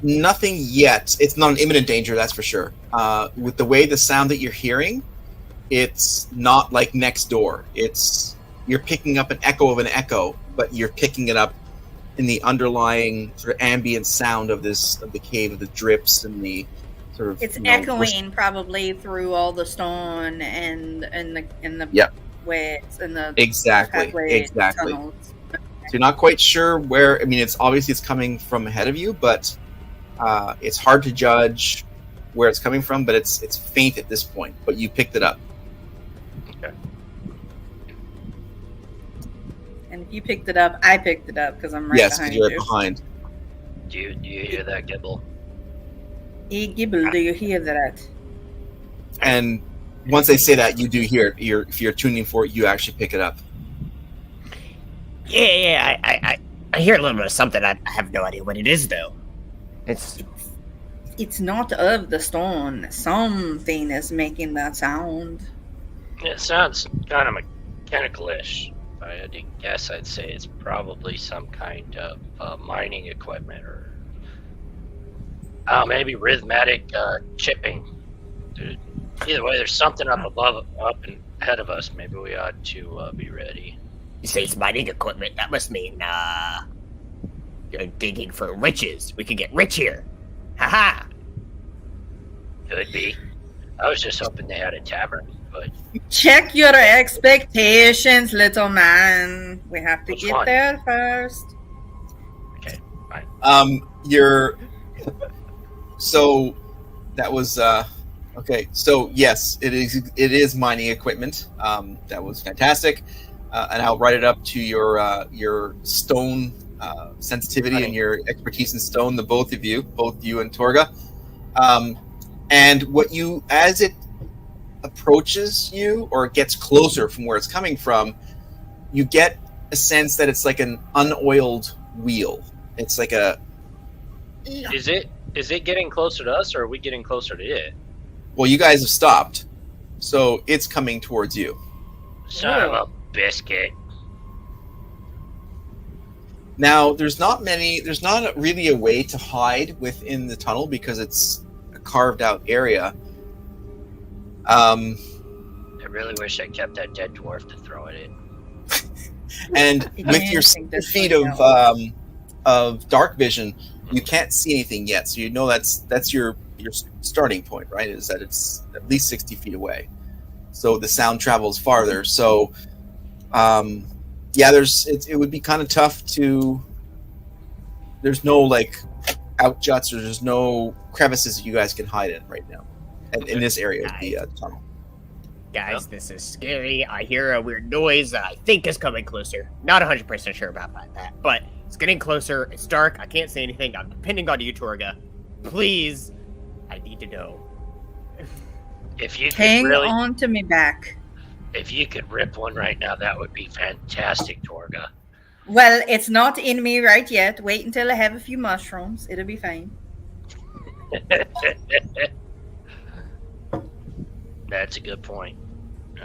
Nothing yet. It's not an imminent danger, that's for sure. With the way the sound that you're hearing, it's not like next door. You're picking up an echo of an echo, but you're picking it up in the underlying sort of ambient sound of the cave, of the drips and the sort of.
It's echoing probably through all the stone and the
Yep.
ways and the
Exactly.
tunnels.
So you're not quite sure where. I mean, it's coming from ahead of you, but it's hard to judge where it's coming from. But it's faint at this point. But you picked it up.
Okay.
And if you picked it up, I picked it up because I'm right
Yes,
behind
you're
you.
behind.
Do you hear that, Gibble?
Gibble, do you hear that?
And once they say that, you do hear it. If you're tuning for it, you actually pick it up.
Yeah, I hear a little bit of something. I have no idea what it is, though.
It's not of the stone. Something is making that sound.
It sounds kind of mechanical-ish. If I had to guess, I'd say it's probably some kind of mining equipment or maybe rhythmic chipping. Dude, either way, there's something up and ahead of us. Maybe we ought to be ready.
You say it's mining equipment. That must mean you're digging for riches. We could get rich here. Haha.
Could be. I was just hoping they had a tavern, but
Check your expectations, little man. We have to
Which
get
one?
there first.
okay, fine.
So that was okay. So yes, it is mining equipment. That was fantastic, and I'll write it up to your stone sensitivity and your expertise in stone. Both you and Torga. And as it approaches you or gets closer from where it's coming from, you get a sense that it's like an unoiled wheel. It's like a.
Is it getting closer to us, or are we getting closer to it?
Well, you guys have stopped, so it's coming towards you.
Son of a biscuit.
Now, there's not really a way to hide within the tunnel because it's a carved out area.
I really wish I kept that dead dwarf to throw it in.
And
I
with your
think this
feet
would
of dark vision, you can't see anything yet. So you know that's your starting point, right? Is that it's at least 60 feet away. So the sound travels farther. So, it would be kind of tough to. There's no like out juts, or there's no crevices that you guys can hide in right now, in this area of the tunnel.
Guys, this is scary. I hear a weird noise that I think is coming closer. Not 100% sure about that, but it's getting closer. It's dark. I can't say anything. I'm depending on you, Torga. Please, I need to know.
If you could
Hang
really,
on to me back.
if you could rip one right now, that would be fantastic, Torga.
Well, it's not in me right yet. Wait until I have a few mushrooms. It'll be fine.
That's a good point. I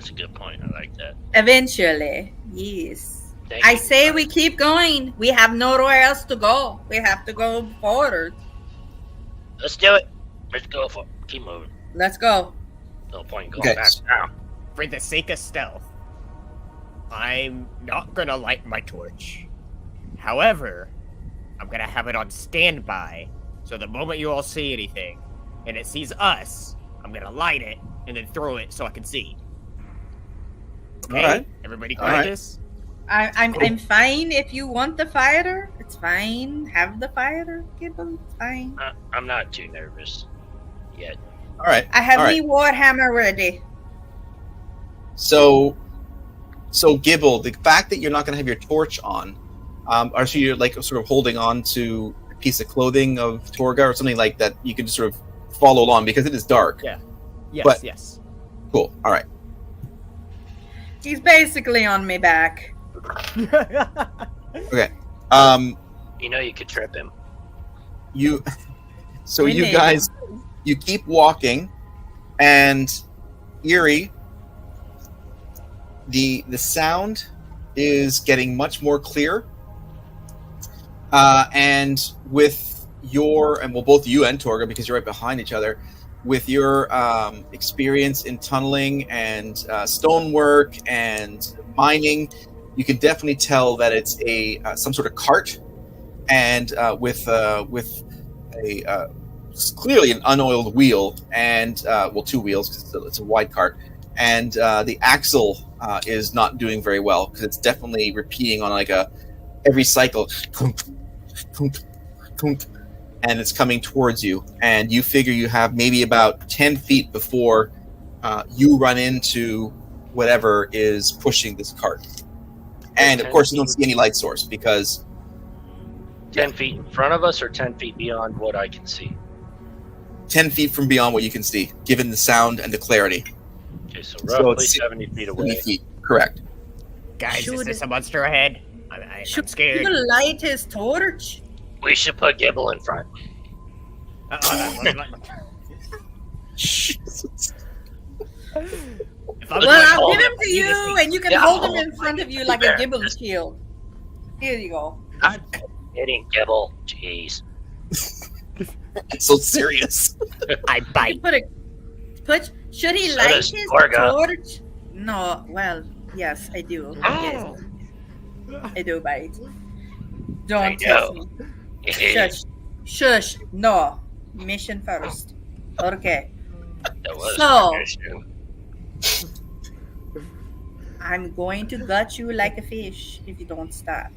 like that.
Eventually, yes.
Thank
I
you.
say we keep going. We have nowhere else to go. We have to go forward.
Let's do it. Let's go for it. Keep moving.
Let's go.
No point in going
Okay.
back now.
for the sake of stealth, I'm not gonna light my torch. However, I'm gonna have it on standby, so the moment you all see anything, and it sees us, I'm gonna light it and then throw it so I can see. Okay?
All right.
Everybody
All right.
got this?
I'm fine if you want the fighter. It's fine. Have the fighter, Gibble. It's fine.
I'm not too nervous yet.
All right.
I have
all right.
me warhammer ready.
So Gibble, the fact that you're not going to have your torch on, or so you're like sort of holding on to a piece of clothing of Torga or something like that, you can just sort of follow along because it is dark.
Yeah. Yes,
But-
yes.
Cool. All right.
He's basically on me back.
Okay.
You know you could trip him.
You. So
We
you
need
guys, you keep walking, and Eerie. The sound is getting much more clear, and with your and well, both you and Torga, because you're right behind each other, with your experience in tunneling and stonework and mining, you can definitely tell that it's a some sort of cart, and with a clearly an unoiled wheel and well, two wheels because it's a wide cart, and the axle is not doing very well because it's definitely repeating on like every cycle, and it's coming towards you, and you figure you have maybe about 10 feet before you run into whatever is pushing this cart. And of course you don't see any light source because
10 feet in front of us or 10 feet beyond what I can see?
10 feet from beyond what you can see, given the sound and the clarity.
Okay, so
So
roughly
it's
70 feet
20
away.
feet, correct.
Guys,
Should-
is this a monster ahead? I'm scared.
People light his torch.
We should put Gibble in front.
If I'm
Well,
Well, I'll
hold
give him
him.
to you, and you can
Yeah,
hold him
hold
in front of you like
There.
a Gibble shield. Here you go.
I'm hitting Gibble. Jeez.
It's so serious.
I
You
bite.
should he
So
light
does
his
Torga.
torch? No. Well, yes, I do. Yes, I do bite.
I
Don't test
know.
me. Shush. Shush. No. Mission first. Okay.
That was
So-
an issue.
I'm going to gut you like a fish if you don't stop.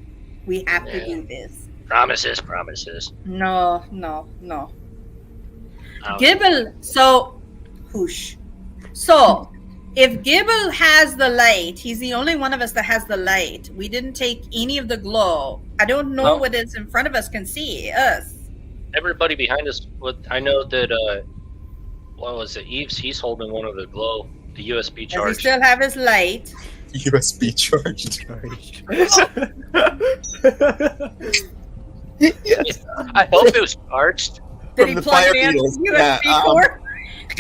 We have to do this.
Promises, promises.
No, no, no.
Um,
Gibble. So, whoosh. So, if Gibble has the light, he's the only one of us that has the light. We didn't take any of the glow. I don't know
No.
what is in front of us can see us.
everybody behind us, I know that, what was it, Eves, he's holding one of the glow, the USB
Does he
charge.
still have his light?
USB charged. Yes.
I hope it was charged.
Did
From
he
the
plug
fire
it in
beetles.
USB
Yeah,
port?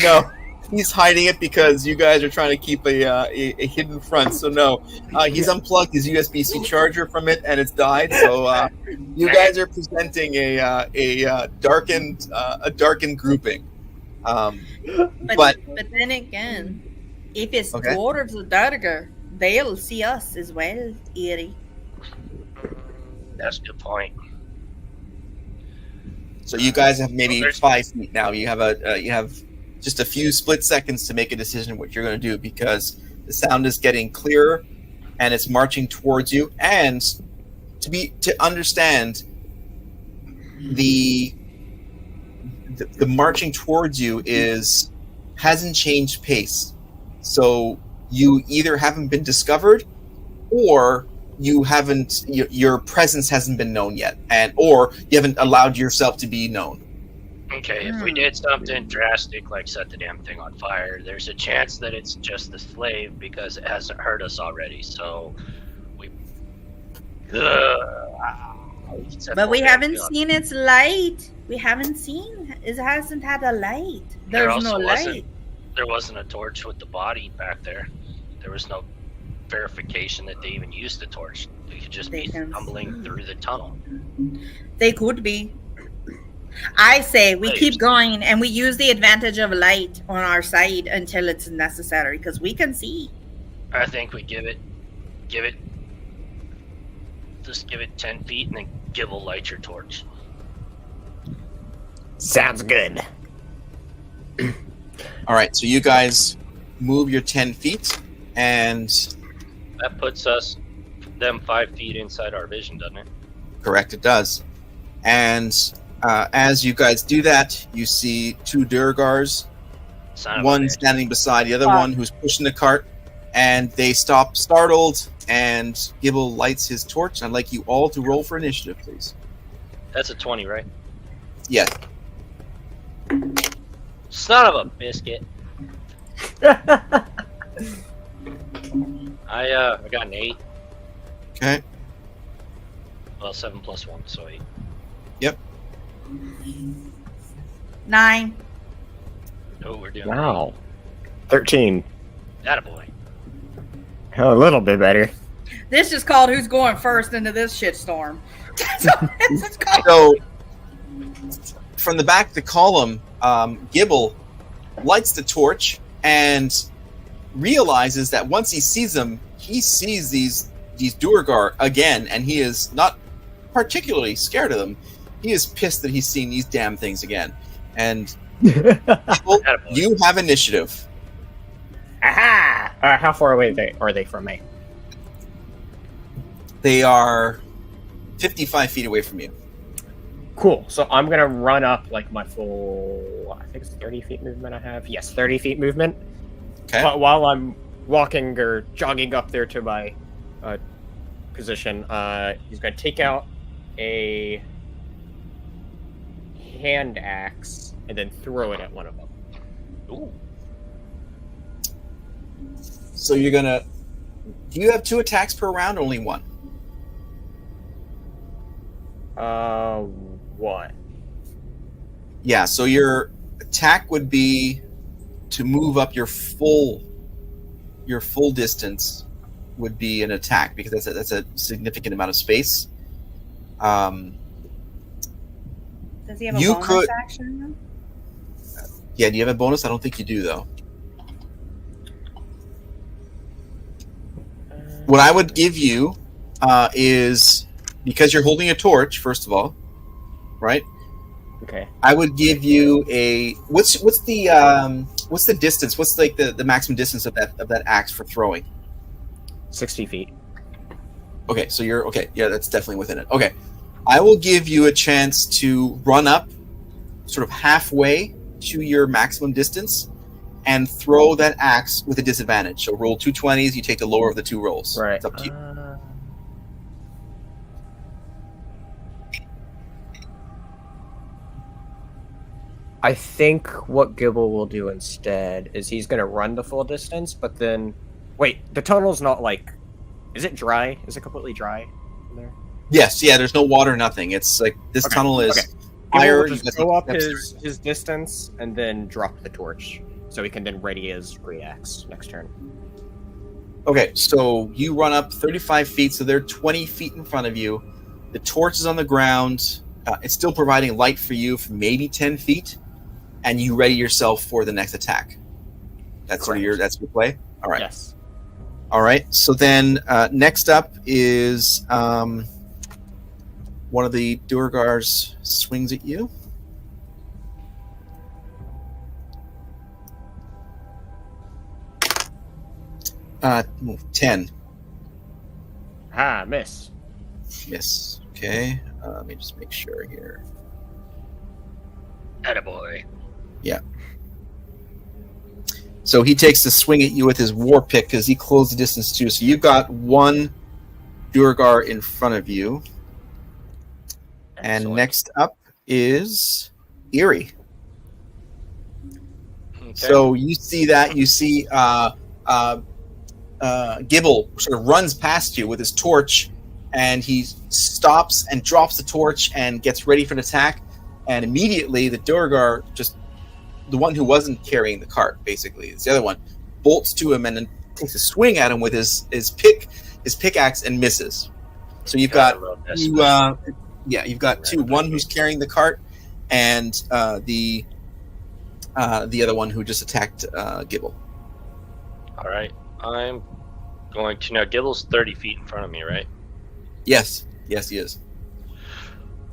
No, he's hiding it because you guys are trying to keep a hidden front. So no, he's unplugged his USB-C charger from it, and it's died. So you guys are presenting a darkened grouping. But
But then again, if it's
Okay.
dwarves or darker, they'll see us as well, Eerie.
That's a good point.
so you guys have maybe
There's-
5 feet now. You have just a few split seconds to make a decision what you're going to do because the sound is getting clearer and it's marching towards you. And to understand the marching towards you hasn't changed pace. So you either haven't been discovered or your presence hasn't been known yet, or you haven't allowed yourself to be known.
Okay, if we did something drastic like set the damn thing on fire, there's a chance that it's just the slave because it hasn't hurt us already. So we.
But we haven't seen its light. We haven't seen. It hasn't had a light.
There
There's no
also
light.
There wasn't a torch with the body back there. There was no verification that they even used the torch. They could just
They
be
can
stumbling
see.
through the tunnel.
They could be. I say we
Right.
keep going and we use the advantage of light on our side until it's necessary because we can see.
I think we give it, just give it 10 feet and then Gibble light your torch.
Sounds good.
All right, so you guys move your 10 feet, and
That puts them 5 feet inside our vision, doesn't it?
correct, it does. And as you guys do that, you see two Durgars,
Son of a
one
bitch.
standing beside the other one who's pushing the cart, and they stop startled, and Gibble lights his torch. I'd like you all to roll for initiative, please.
That's a 20, right?
Yeah.
Son of a biscuit. I got an 8.
Okay.
Well, 7 plus 1, so 8.
9.
Oh, we're doing
Wow. 13.
Attaboy.
A little bit better.
This is called who's going first into this shitstorm. That's what this is called.
So, from the back of the column, Gibble lights the torch and realizes that once he sees them, he sees these Durgar again, and he is not particularly scared of them. He is pissed that he's seen these damn things again. And Gibble, you have initiative.
Aha! How far away are they from me?
They are 55 feet away from you.
Cool. So I'm gonna run up like my full. I think it's 30 feet movement. I have 30 feet movement.
Okay.
But while I'm walking or jogging up there to my position, he's gonna take out a hand axe and then throw it at one of them.
Ooh.
So you're gonna. Do you have 2 attacks per round or only 1?
What?
Yeah, so your attack would be to move up your full distance would be an attack because that's a significant amount of space.
Does he have a
You
bonus
could-
action?
Yeah, do you have a bonus? I don't think you do though. What I would give you is, because you're holding a torch, first of all, right?
Okay.
I would give you a what's the distance? What's like the maximum distance of that axe for throwing?
60 feet.
Okay, so you're okay. Yeah, that's definitely within it. Okay, I will give you a chance to run up, sort of halfway to your maximum distance, and throw that axe with a disadvantage. So roll 2 20s. You take the lower of the 2 rolls.
Right.
It's up to you.
I think what Gibble will do instead is he's going to run the full distance, but then... Wait, the tunnel's not like... Is it dry? Is it completely dry in there?
Yes. Yeah. There's no water. Nothing. It's like this
Okay,
tunnel is
okay.
higher.
Gibble will
you
just
guys
go up
have steps
his distance and then drop the torch, so he can then ready his reaxe next turn.
Okay, so you run up 35 feet, so they're 20 feet in front of you. The torch is on the ground. It's still providing light for you for maybe 10 feet, and you ready yourself for the next attack. That's sort of your play. All right.
Yes.
All right. So then next up is one of the Durgars swings at you. Uh, 10.
Miss.
Yes. Okay. Let me just make sure here.
Attaboy.
So he takes the swing at you with his war pick because he closed the distance too. So you've got one Durgar in front of you. And
Excellent.
next up is Eerie.
Okay.
So you see that. You see Gibble sort of runs past you with his torch, and he stops and drops the torch and gets ready for an attack. And immediately the Durgar, just the one who wasn't carrying the cart, basically, it's the other one, bolts to him and then takes a swing at him with his pickaxe and misses. So you've got
God, I love this.
you've got 2. One who's carrying the cart and the other one who just attacked Gibble.
All right. I'm going to now. Gibble's 30 feet in front of me, right?
Yes, he is.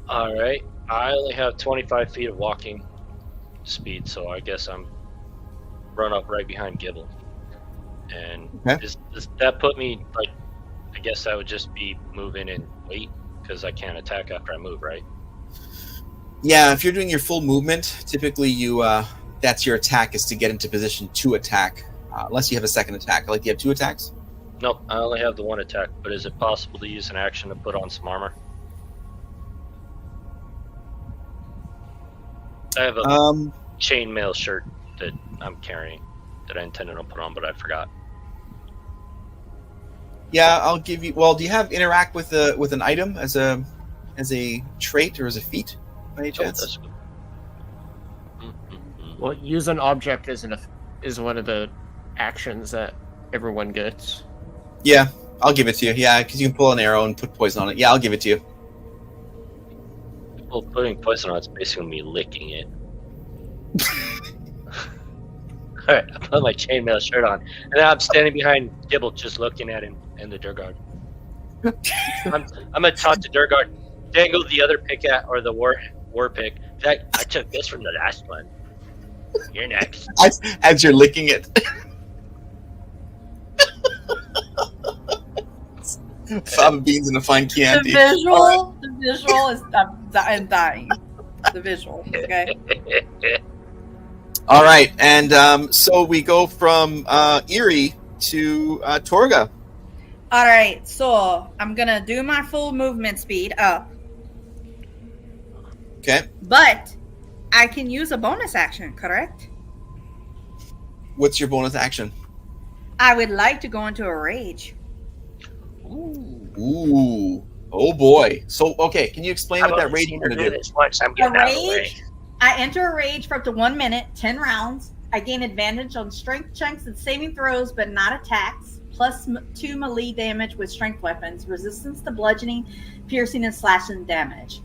All right. I only have 25 feet of walking speed, so I guess I'm run up right behind Gibble. And
Okay.
does that put me like? I guess I would just be moving and wait because I can't attack after I move, right?
Yeah, if you're doing your full movement, typically you that's your attack is to get into position to attack, unless you have a second attack. Like, do you have 2 attacks?
Nope, I only have the 1 attack. But is it possible to use an action to put on some armor? I have a chainmail shirt that I'm carrying that I intended to put on, but I forgot.
Yeah, I'll give you. Well, do you have interact with an item as a trait or as a feat by any chance?
that's good. Mm-hmm.
Well, use an object is one of the actions that everyone gets.
Yeah, I'll give it to you. Yeah, because you can pull an arrow and put poison on it. Yeah, I'll give it to you.
Well, putting poison on it's basically me licking it. Alright, I put my chainmail shirt on, and then I'm standing behind Gibble just looking at him and the Durgard. I'm gonna talk to Durgard, dangle the other pick at, or the war pick. I took this from the last one. You're next.
As you're licking it. Fava beans and a fine
The
Chianti.
visual is I'm dying. The visual, okay.
All right, and so we go from Erie to Torga.
All right, so I'm gonna do my full movement speed up,
Okay,
but I can use a bonus action, correct?
what's your bonus action?
I would like to go into a rage.
Ooh, oh boy. So, okay, can you explain what that rage is going to do?
This once I'm
A
getting out of the way.
rage. I enter a rage for up to 1 minute, 10 rounds. I gain advantage on strength checks and saving throws, but not attacks. Plus 2 melee damage with strength weapons, resistance to bludgeoning, piercing, and slashing damage.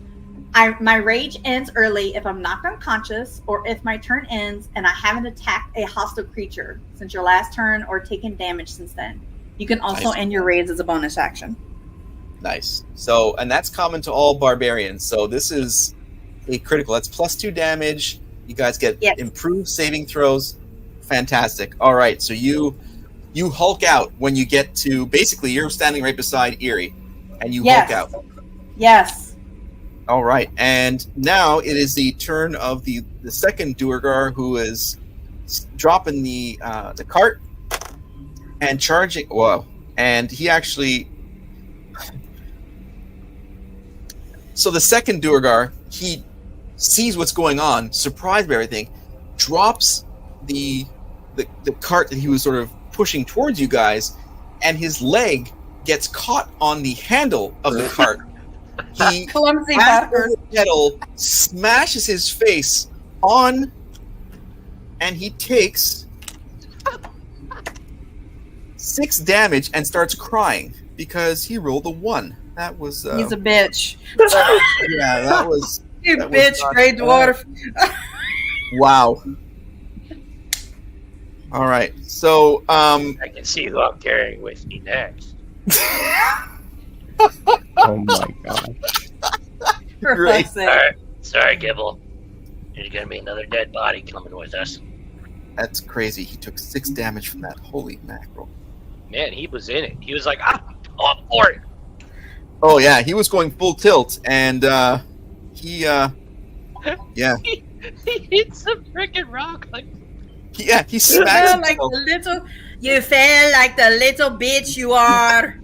My rage ends early if I'm knocked unconscious, or if my turn ends and I haven't attacked a hostile creature since your last turn or taken damage since then. You can also
Nice.
end your rage as a bonus action.
Nice. So, and that's common to all barbarians. So this is a critical. That's plus 2 damage. You guys get
Yes.
improved saving throws. Fantastic. All right. So you hulk out when you get to, basically you're standing right beside Erie, and you
Yes.
hulk out.
Yes.
All right. And now it is the turn of the second Duergar, who is dropping the cart and charging. Whoa. And he actually. So the second Duergar, he sees what's going on, surprised by everything, drops the cart that he was sort of pushing towards you guys, and his leg gets caught on the handle of the cart. He
Clumsy
after
bastard.
the pedal smashes his face on, and he takes 6 damage and starts crying because he rolled a 1. That was
He's a bitch.
yeah, that was
You
That was
bitch,
not
Grey Dwarf.
wow. All right, so
I can see who I'm carrying with me next.
Oh my god.
For
Great.
fuck's sake.
Alright, sorry, Gibble. There's gonna be another dead body coming with us.
that's crazy. He took 6 damage from that. Holy mackerel!
Man, he was in it. He was like, I'm up for it.
Oh yeah, he was going full tilt, and he yeah.
He hits the freaking rock like
He
You
smacks
feel like
himself.
the little. You feel like the little bitch you are.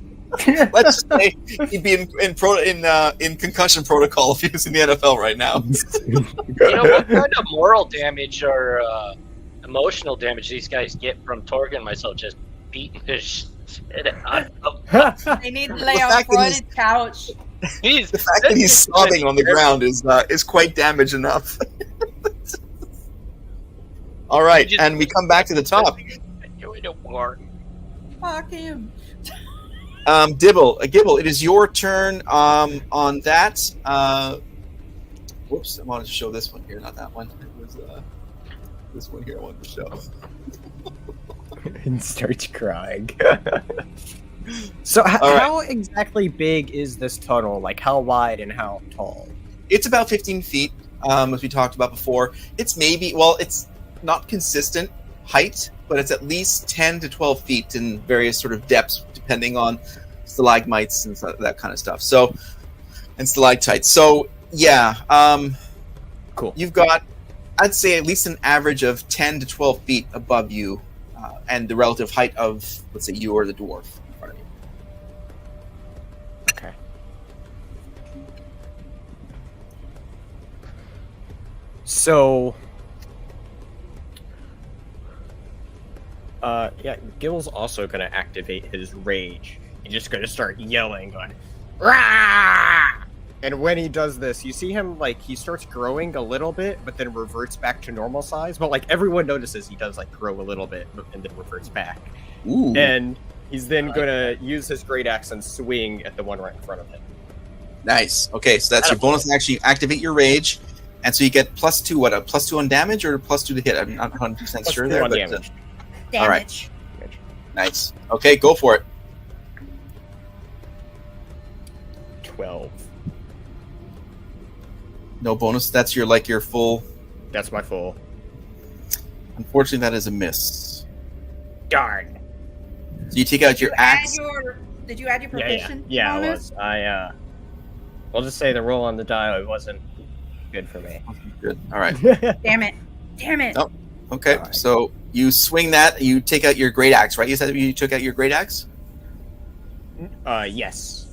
Let's just say he'd be in concussion protocol if he was in the NFL right now.
you know what kind of moral damage or emotional damage these guys get from Torg and myself just beating his shit out of them.
They need to lay
The
on
fact that
Freud's couch.
He's
The fact that he's sobbing on the ground is quite damage enough. All right, and we come back to the top.
You're in a war.
Fuck him.
Gibble, it is your turn on that. Whoops! I wanted to show this one here, not that one. It was this one here. I wanted to show.
And starts crying. So how exactly big is this tunnel? Like how wide and how tall?
It's about 15 feet, as we talked about before. It's it's not consistent height, but it's at least 10 to 12 feet in various sort of depths, depending on stalagmites and that kind of stuff. So, and stalactites. So, yeah.
Cool.
You've got, I'd say, at least an average of 10 to 12 feet above you, and the relative height of, let's say, you or the dwarf in front of you.
Okay. So, yeah, Gil's also going to activate his rage. He's just going to start yelling, going, "Rah!" And when he does this, you see him, like, he starts growing a little bit, but then reverts back to normal size. But, like, everyone notices he does, like, grow a little bit, and then reverts back.
Ooh.
And he's then going to use his great axe and swing at the one right in front of him.
Nice. Okay, so that's your bonus action. You activate your rage, and so you get +2. What, a +2 on damage or +2 to hit? I'm not 100% sure there. But,
damage.
All right. Nice. Okay, go for it.
12.
No bonus. That's your full.
That's my full.
Unfortunately, that is a miss.
Darn.
So you take out your axe.
Did you add your proficient
Yeah,
bonus?
it was. I'll just say the roll on the die wasn't good for me.
Good. All right.
Damn it.
Oh, okay.
All right.
So you swing that. You take out your great axe, right? You said you took out your great axe,
Yes.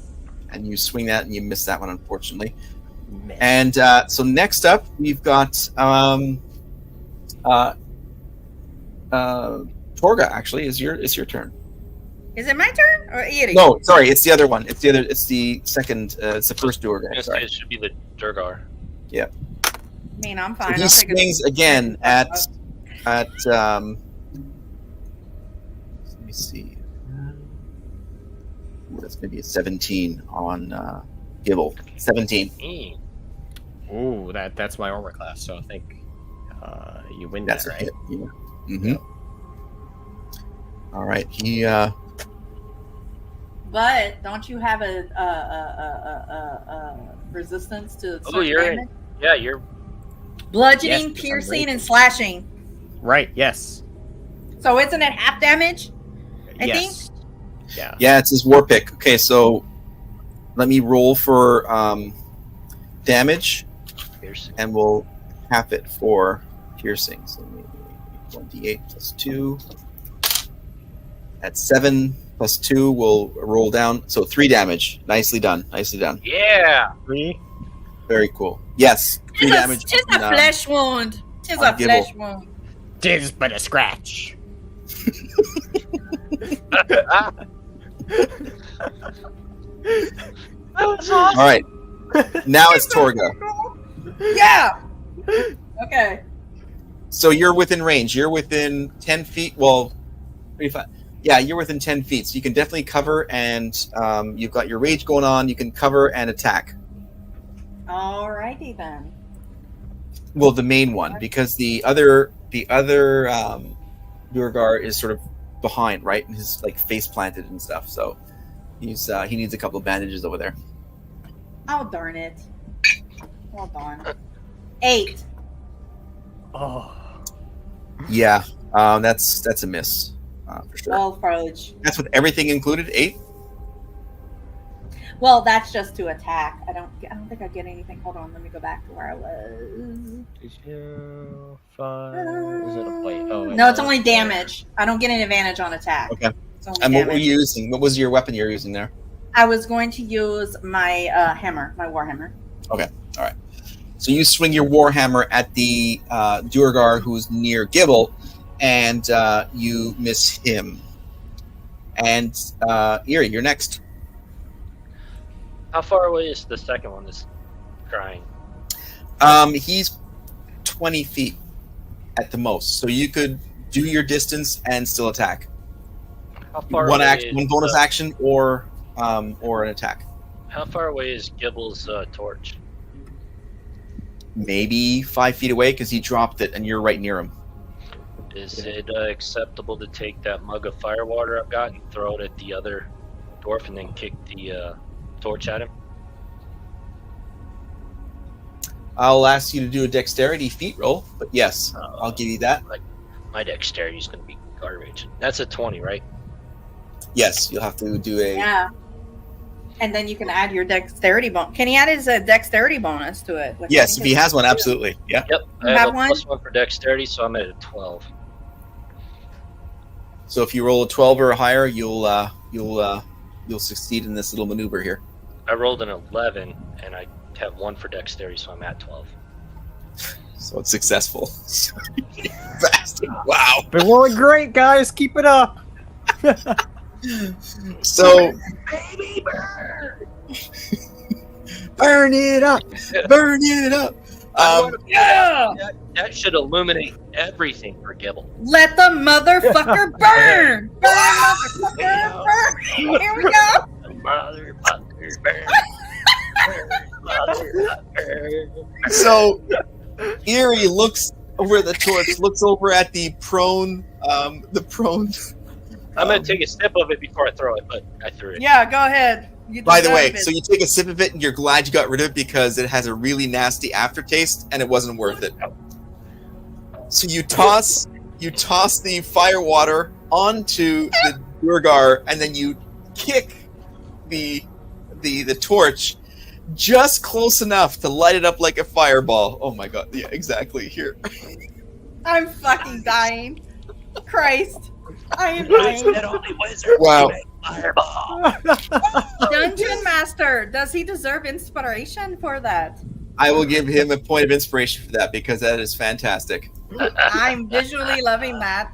and you swing that, and you miss that one, unfortunately.
Miss.
And so next up, we've got Torga. Actually, it's your turn.
Is it my turn or Edie?
No, sorry, it's the other one. It's the second. It's the first Durgar. Sorry.
It should be the Durgar.
I mean, I'm fine.
He
I'll take
swings again at let me see. That's maybe a 17 on Gibble. 17.
Ooh, that's my armor class, so I think you win
That's
that,
a
right?
hit. Yeah. Mm-hmm. All right. He
But don't you have a resistance to
Oh, you're
damage?
Yeah, you're.
Bludgeoning,
Yes,
piercing,
I'm
and slashing.
Right, yes.
So isn't it half damage? I
Yes. Yeah.
Yeah, it's his war pick. Okay, so let me roll for damage,
Piercing.
and we'll half it for piercing. So maybe 1d8 plus 2. At 7 plus 2, we'll roll down. So 3 damage. Nicely done. Nicely done.
Yeah.
3.
Very cool. Yes, 3 damage.
Tis a
on,
flesh wound. Tis
on
a
Gibble.
flesh wound.
Tis but a scratch.
That was awesome.
All right. Now it's Torga.
Yeah. Okay.
So you're within range. You're within 10 feet. Well, 35. Yeah, you're within 10 feet. So you can definitely cover, and you've got your rage going on. You can cover and attack.
Alrighty then.
Well, the main one, because the other Durgar is sort of behind, right? And his like face planted and stuff. So he needs a couple of bandages over there.
Oh darn it. Well done. 8.
Oh.
Yeah, that's a miss for sure.
Well, fudge.
That's with everything included. 8.
Well, that's just to attack. I don't think I get anything. Hold on, let me go back to where I was.
5. Is it a plate? Oh,
No, it's only damage. I don't get an advantage on attack.
Okay.
It's only
And what were
damage.
you using? What was your weapon you're using there?
I was going to use my hammer, my war hammer.
So you swing your warhammer at the Durgar who's near Gibble, and you miss him. And Eerie, you're next.
How far away is the second one that's crying?
He's 20 feet at the most, so you could do your distance and still attack.
How far
One
away
action, one bonus action, or an attack.
How far away is Gibble's torch?
maybe 5 feet away because he dropped it and you're right near him.
Is it acceptable to take that mug of firewater I've got and throw it at the other dwarf and then kick the torch at him?
I'll ask you to do a dexterity feat roll, but yes, I'll give you that.
My dexterity is going to be garbage. That's a 20, right?
Yes, you'll have to do a...
Yeah. And then you can add your dexterity bonus. Can he add his dexterity bonus to it? Like,
Yes, if he has one, absolutely. Yeah.
Yep.
You
I
have
have a
one?
+1 for dexterity, so I'm at a 12.
So if you roll a 12 or higher, you'll succeed in this little maneuver here.
I rolled an 11, and I have 1 for dexterity, so I'm at 12.
So it's successful. Bastard. Wow.
Been rolling great, guys. Keep it up.
So
Baby bird!
burn it up, burn it up.
Yeah.
That should illuminate everything for Gibble.
Let the motherfucker burn! Burn, motherfucker, burn! Here we go!
Motherfucker burn! Motherfucker.
So Eerie looks over the torch, looks over at the prone.
I'm going to take a sip of it before I throw it, but I threw it.
Yeah, go ahead. You
By the
deserve
way,
it.
so you take a sip of it and you're glad you got rid of it because it has a really nasty aftertaste and it wasn't worth it. So you toss the fire water onto the Durgar and then you kick the torch just close enough to light it up like a fireball. Oh my god! Yeah, exactly. Here.
I'm fucking dying. Christ. I am dying.
That only wizard
Wow.
can make fireball.
Dungeon Master, does he deserve inspiration for that?
I will give him a point of inspiration for that because that is fantastic.
I'm visually loving that.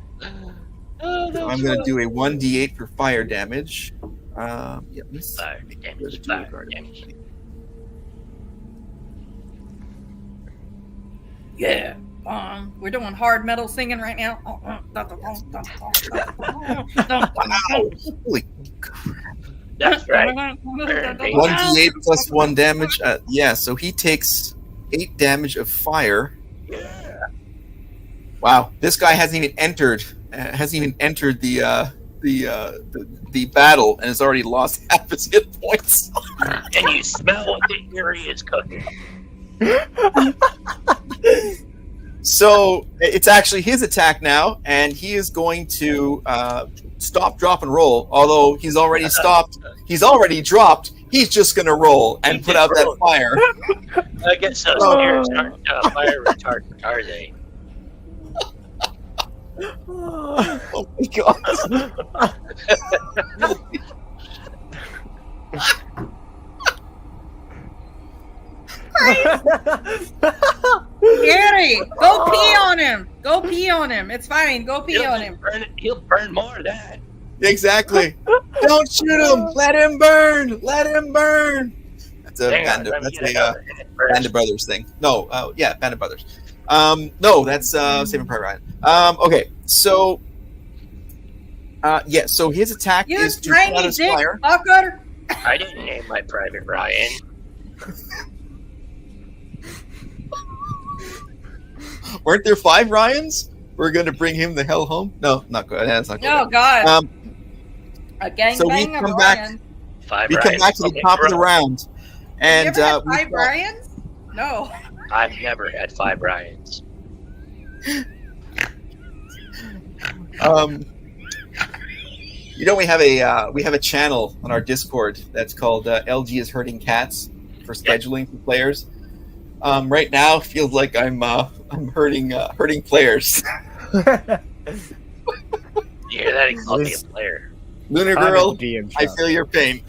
Oh, that
I'm
was
going to
fun.
do a 1d8 for fire damage. Yep.
Fire damage, fire damage.
Yeah. We're doing hard metal singing right now.
Holy
That's right. Burn, baby.
1d8 plus 1 damage. Yeah, so he takes 8 damage of fire.
Yeah.
Wow, this guy hasn't even entered the battle and has already lost half his hit points.
Can you smell what the Eerie is cooking?
So it's actually his attack now, and he is going to stop, drop, and roll. Although he's already stopped, he's already dropped. He's just going to roll and put out that fire.
I guess those spirits aren't fire retardant, are they?
Oh my god!
Gary, go pee on him. Go pee on him. It's fine. Go pee on him.
He'll burn more of that.
Exactly. Don't shoot him. Let him burn. Let him burn. That's a
Hang on,
Band
let me
that's
get
a
another hit first.
Band of Brothers thing. No, yeah, Band of Brothers. No, that's Saving Private Ryan. Okay, so yeah, so his attack
You
is to put out
tiny
his
dick
fire.
fucker.
I didn't name my Private Ryan.
Weren't there 5 Ryans? We're going to bring him the hell home. No, not good. That's not good.
Oh God.
Um,
A gangbang
so we
of
come back-
Ryan.
Five
we come
Ryans.
back to the
Okay,
top of the
bro.
round, and
you ever had
we
5 Ryans? No.
I've never had 5 Ryans.
You know, we have a channel on our Discord that's called LG is Hurting Cats for scheduling for players. Right now, it feels like I'm hurting players.
You hear that? He called me a player.
Lunar
I'm
Girl,
at the DM
I
shop.
feel your pain.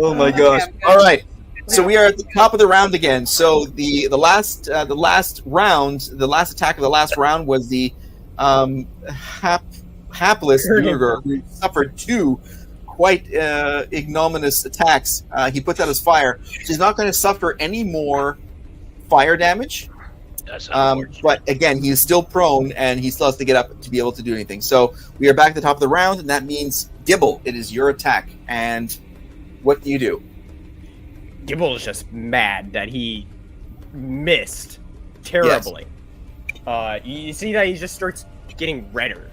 Oh my
Okay,
gosh!
I'm good.
All right, so we are at the top of the round again. So the last round, the last attack of the last round was the hapless Lunar Girl who suffered 2 quite ignominious attacks. He puts out his fire. She's not going to suffer any more fire damage.
That's unfortunate.
But again, he is still prone, and he still has to get up to be able to do anything. So we are back at the top of the round, and that means Gibble, it is your attack. And what do you do?
Gibble is just mad that he missed terribly. You see that he just starts getting redder.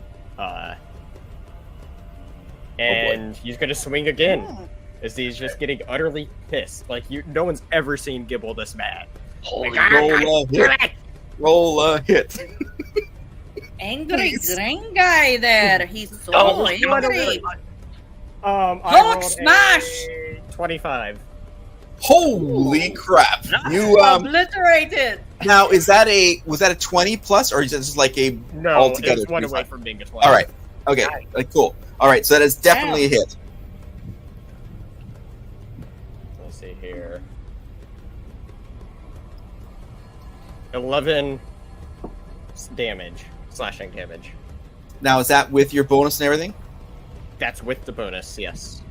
And he's gonna swing again. As he's just getting utterly pissed. Like, no one's ever seen Gibble this mad.
Holy
Roll a hit.
Angry green guy there. He's so angry.
I
Hulk
rolled
smash!
a 25.
Holy crap! You
Obliterated.
now was that a 20 plus, or is it just like a
No,
altogether
it's one
25?
away from being a 20.
All right, okay, cool. All right, so that is definitely a hit.
Let's see here. 11 damage, slashing damage.
Now is that with your bonus and everything?
That's with the bonus, yes.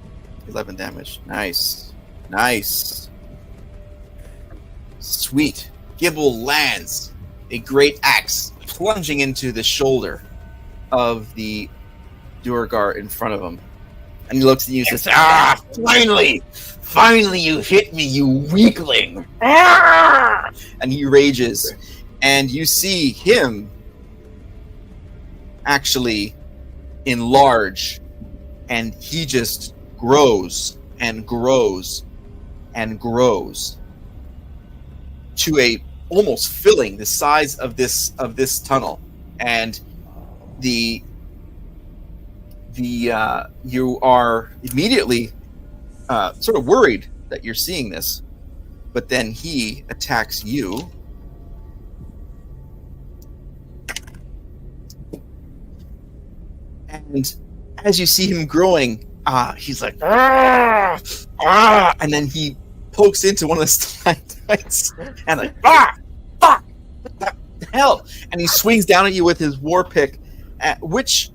11 damage. Nice. Sweet. Gibble lands a great axe, plunging into the shoulder of the Duergar in front of him. And he looks at you and says, Finally you hit me, you weakling! And he rages. And you see him actually enlarge, and he just grows and grows and grows to a almost filling the size of this tunnel. And you are immediately sort of worried that you're seeing this, but then he attacks you. And as you see him growing, he's like, and then he pokes into one of the stalactites, and like, fuck, what the hell? And he swings down at you with his war pick, which,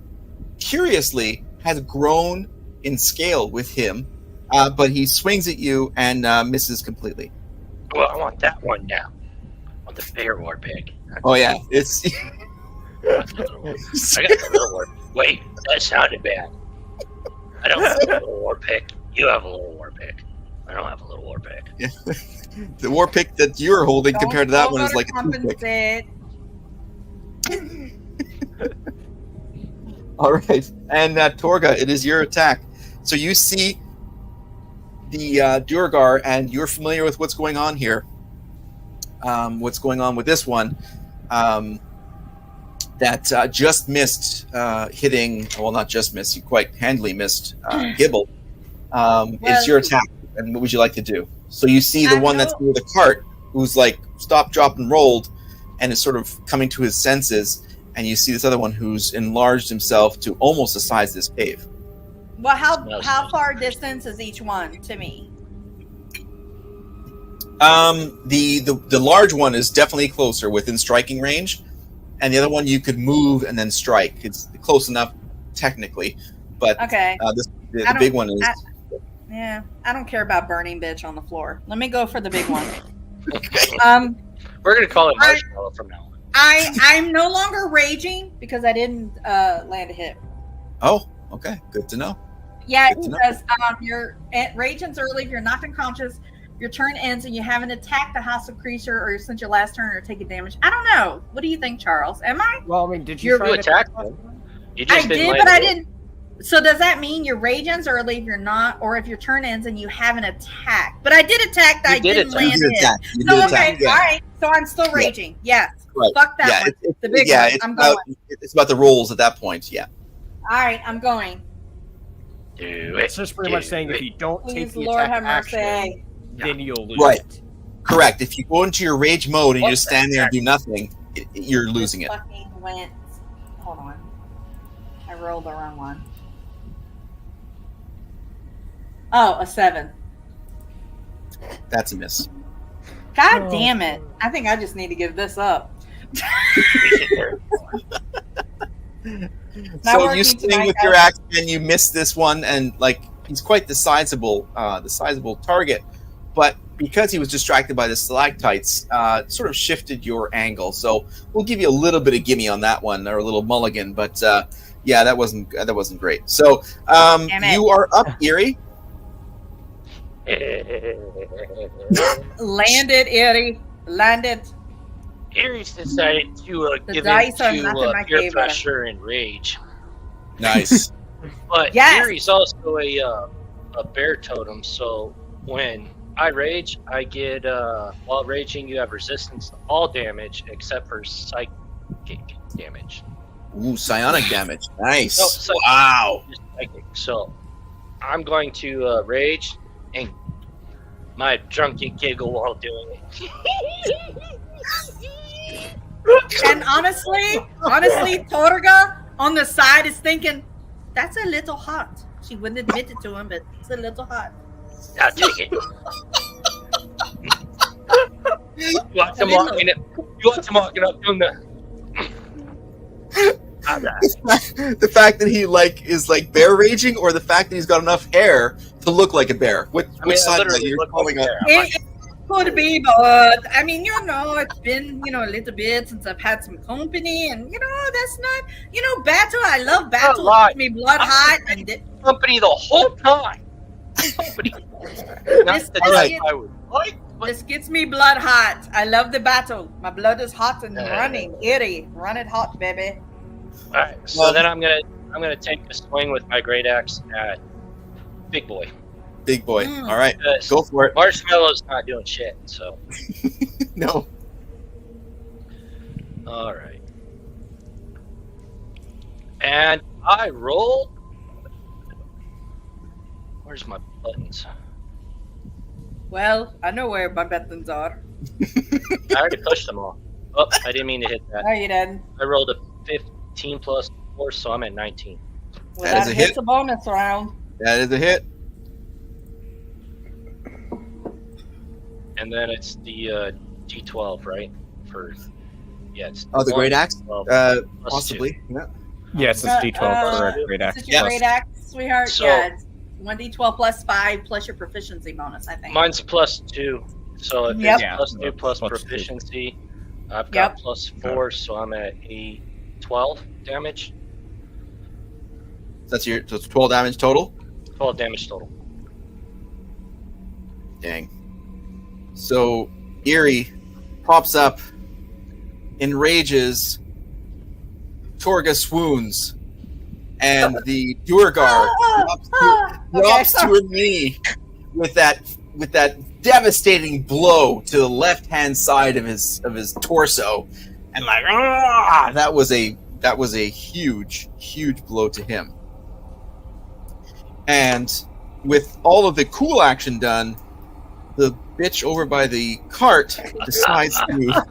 curiously, has grown in scale with him, but he swings at you and misses completely.
Well, I want that one now. I want the bigger war pig.
Oh yeah, it's.
I got the little war. Wait, that sounded bad. I don't have a little war pick. You have a little war pick. I don't have a little war pick.
Yeah. The war pick that you're holding compared to that one is like a
compensate.
All right, and Torga, it is your attack. So you see the Duergar, and you're familiar with what's going on here. What's going on with this one? That just missed hitting. Well, not just missed. You quite handily missed Gibble. It's your attack, and what would you like to do? So you see the one that's near the cart, who's like stopped, dropped, and rolled, and is sort of coming to his senses. And you see this other one who's enlarged himself to almost the size of this cave.
Well, how far distance is each one to me?
The large one is definitely closer, within striking range, and the other one you could move and then strike. It's close enough technically, but
okay.
The big one is.
I don't care about burning bitch on the floor. Let me go for the big one.
We're gonna call it marshmallow from now on.
I'm no longer raging because I didn't land a hit.
Oh, okay. Good to know.
Yeah, it says your rage ends early if you're knocked unconscious. Your turn ends and you haven't attacked the hostile creature or since your last turn or taken damage. I don't know. What do you think, Charles? Am I?
Well, I mean, did you try to
attack them?
I did, but I didn't. So does that mean your rage ends early if you're not, or if your turn ends and you haven't attacked? But I did attack. I didn't land it. So okay, all right. So I'm still raging. Yes.
Right.
Fuck that one.
It's
the big one. I'm
going. It's about the rolls at that point. Yeah.
All right, I'm going.
Do it.
It's just pretty much saying if you don't take the
Lord
attack
have mercy.
action, then you'll lose
Right.
it.
Correct. If you go into your rage mode and you just stand there and
heck?
do nothing, you're losing it.
Fucking went. Hold on. I rolled the wrong one. Oh, a 7.
That's a miss.
God damn it. I think I just need to give this up.
So you swing with your axe and you miss this one, and like he's quite the sizable target, but because he was distracted by the stalactites, sort of shifted your angle. So we'll give you a little bit of gimme on that one, or a little mulligan. But yeah, that wasn't great. So you are up, Erie.
Land it, Erie. Land it.
Aries decided to
The
give in
dice are not in
to
my
peer
favor.
pressure and rage.
Nice.
But
Yes.
Erie's also a bear totem, so when I rage, I get while raging you have resistance to all damage except for psychic damage.
Ooh, psionic damage. Nice.
No, psychic.
Wow.
Just psychic. So I'm going to rage and my drunken giggle while doing it.
And honestly, Torga on the side is thinking, that's a little hot. She wouldn't admit it to him, but it's a little hot.
I'll take it. You want to mark it up on the
The fact that he is bear raging, or the fact that he's got enough hair to look like a bear. Which
I
side is that
literally
you're
look
calling
like
up?
a bear.
It could be, but I mean, it's been, a little bit since I've had some company, and that's not, battle. I love battle.
lie.
It makes me blood hot, and
Company the whole time. Company. Not the
Alright.
type I would like.
this gets me blood hot. I love the battle. My blood is hot and
Uh.
running. Erie, run it hot, baby.
All right, so then I'm gonna take a swing with my great axe at Big Boy.
Big boy.
Mm.
All right,
Because
go for it.
Marshmallow's not doing shit. So
No.
all right, and I rolled. Where's my buttons?
Well, I know where my buttons are.
I already pushed them all. Oh, I didn't mean to hit that.
No, you didn't.
I rolled a 15 plus 4, so I'm at 19.
Well,
That is a hit.
hits a bonus round.
That is a hit.
And then it's the D12, right? It's
Oh, the great axe?
12
Uh,
plus
possibly. Yeah.
Yes, it's D12 for a great axe.
Is this your
Yes.
great axe, sweetheart?
So-
Yeah, it's 1d12 plus 5 plus your proficiency bonus, I think.
Mine's plus 2, so if
Yep.
it's
Yeah,
plus 2 plus
plus 2.
proficiency, I've got
Yep.
plus 4, so I'm at 12 damage.
So it's 12 damage total.
12 damage total.
Dang. So Eerie pops up, enrages, Torga swoons, and the Duergar drops to her knee with that devastating blow to the left hand side of his torso, and that was a huge blow to him. And with all of the cool action done, the bitch over by the cart decides to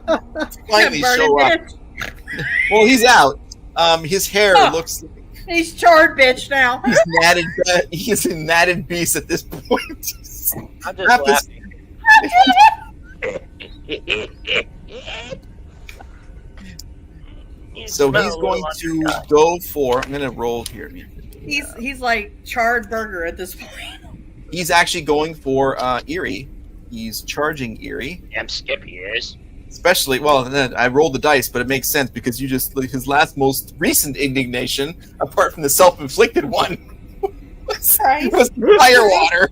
finally
Burn
show
it,
up.
bitch.
Well, he's out. His hair looks like
He's charred, bitch, now.
he's natted. He's a natted beast at this point.
I'm
Wrap
just
his-
laughing.
So he's going to go for. I'm going to roll here.
He's like charred burger at this point.
He's actually going for Eerie. He's charging Eerie.
Damn Skippy is.
Especially, well, then I rolled the dice, but it makes sense because you just his most recent indignation, apart from the self-inflicted one, was
Christ.
firewater.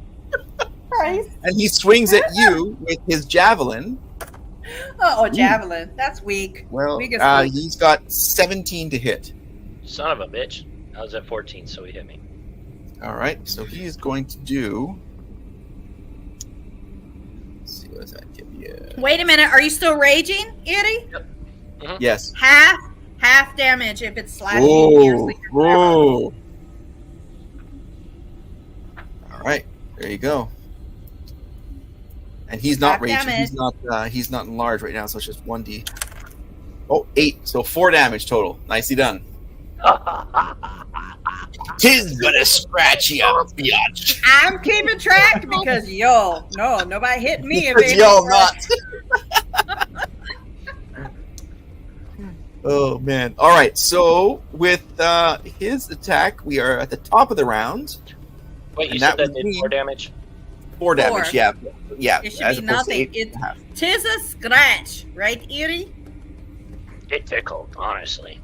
Christ.
And he swings at you with his javelin.
Oh, javelin. That's weak.
Well,
Weak as fuck.
he's got 17 to hit.
Son of a bitch. I was at 14, so he hit me.
All right, so he is going to do. Let's see, what does that give you?
Wait a minute. Are you still raging, Eddie?
Yes.
Half damage if it's slashing fiercely or whatever.
Whoa. All right, there you go. And he's not
Half
raging.
damage.
He's not enlarged right now, so it's just 1d. Oh, 8. So 4 damage total. Nicely done. Tis gonna scratch you, biatch.
I'm keeping track because nobody hit me.
Because y'all not. Oh man! All right. So with his attack, we are at the top of the round.
Wait, you
And
said
that
that
would
did
mean-
4 damage?
4 damage.
Four.
Yeah.
It should
as
be
opposed to
nothing.
8.5.
Tis a scratch, right, Erie?
It tickled, honestly.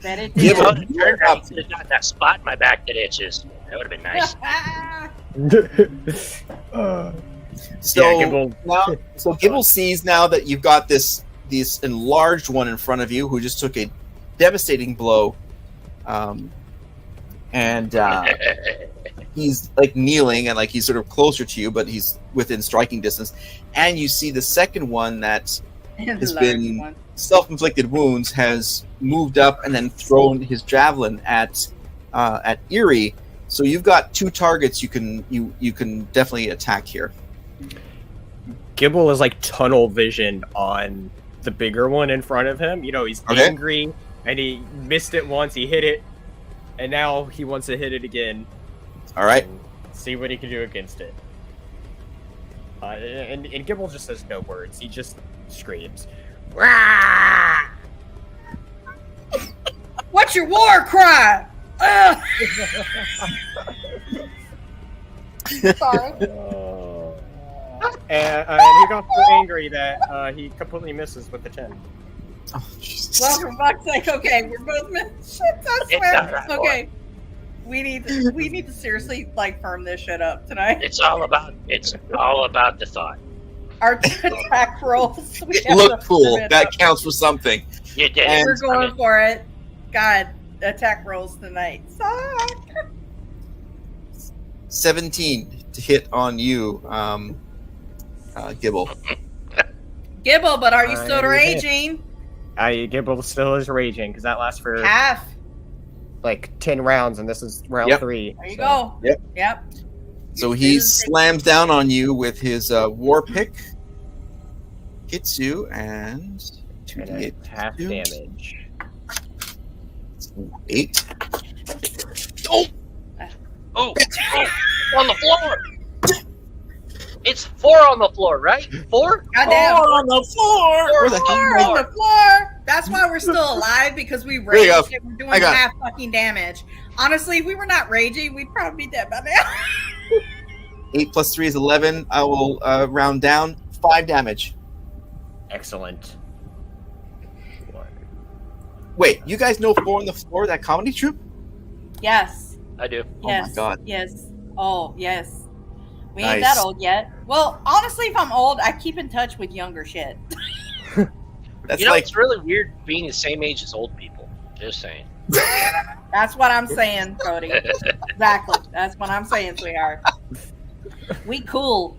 Bet it
Give
did.
him-
If it turned out to have got that spot in my back that itches. That would have been nice.
So
Gibble.
now, Gibble sees now that you've got this enlarged one in front of you who just took a devastating blow, and he's like kneeling and like he's sort of closer to you, but he's within striking distance. And you see the second one that has been self-inflicted wounds has moved up and then thrown his javelin at Eerie. So you've got two targets you can definitely attack here.
Gibble is like tunnel vision on the bigger one in front of him. You know, he's angry and he missed it once, he hit it, and now he wants to hit it again.
All right.
See what he can do against it. And Gibble just says no words. He just screams. Rah!
What's your war cry? Sorry.
And he got so angry that he completely misses with the 10.
Oh, Jesus.
Well, for fuck's sake, okay, we're both shit, I swear. Okay. We need to seriously like firm this shit up tonight.
It's all about the thought.
Our attack rolls.
Look cool. That counts for something.
You did.
And
we're going for it. God, attack rolls tonight. Suck.
17 to hit on you, Gibble.
Gibble, but are you still raging?
Gibble still is raging because that lasts for
half.
Like 10 rounds, and this is round 3.
There you go. Yep.
So he slams down on you with his war pick. Hits you and
half damage.
8.
Oh, on the floor. It's 4 on the floor, right? 4?
Goddamn.
4 on the floor.
Where the hell on the floor. That's why we're still alive, because we raged and we're doing half fucking damage. Honestly, if we were not raging, we'd probably be dead by now.
8 plus 3 is 11. I will round down 5 damage.
Excellent.
Wait, you guys know 4 on the floor, that comedy troupe?
Yes.
I do.
Yes.
Oh my god.
Yes. Oh, yes. We
Nice.
ain't that old yet. Well, honestly, if I'm old, I keep in touch with younger shit.
That's
You know,
like
it's really weird being the same age as old people. Just saying.
That's what I'm saying, Cody. Exactly. That's what I'm saying, sweetheart. We cool.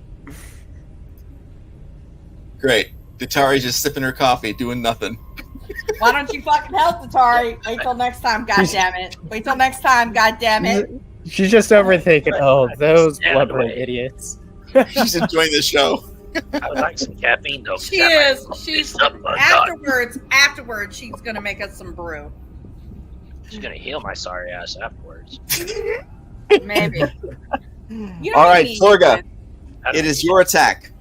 great. Datari's just sipping her coffee, doing nothing.
Why don't you fucking help, Atari? Wait till next time, goddammit. Wait till next time, goddammit.
She's just overthinking. Oh, those blubbering idiots.
She's enjoying the show.
I would like some caffeine, though.
She is. She's afterwards. She's gonna make us some brew.
She's gonna heal my sorry ass afterwards.
Maybe.
All right, Sorga. It is your attack.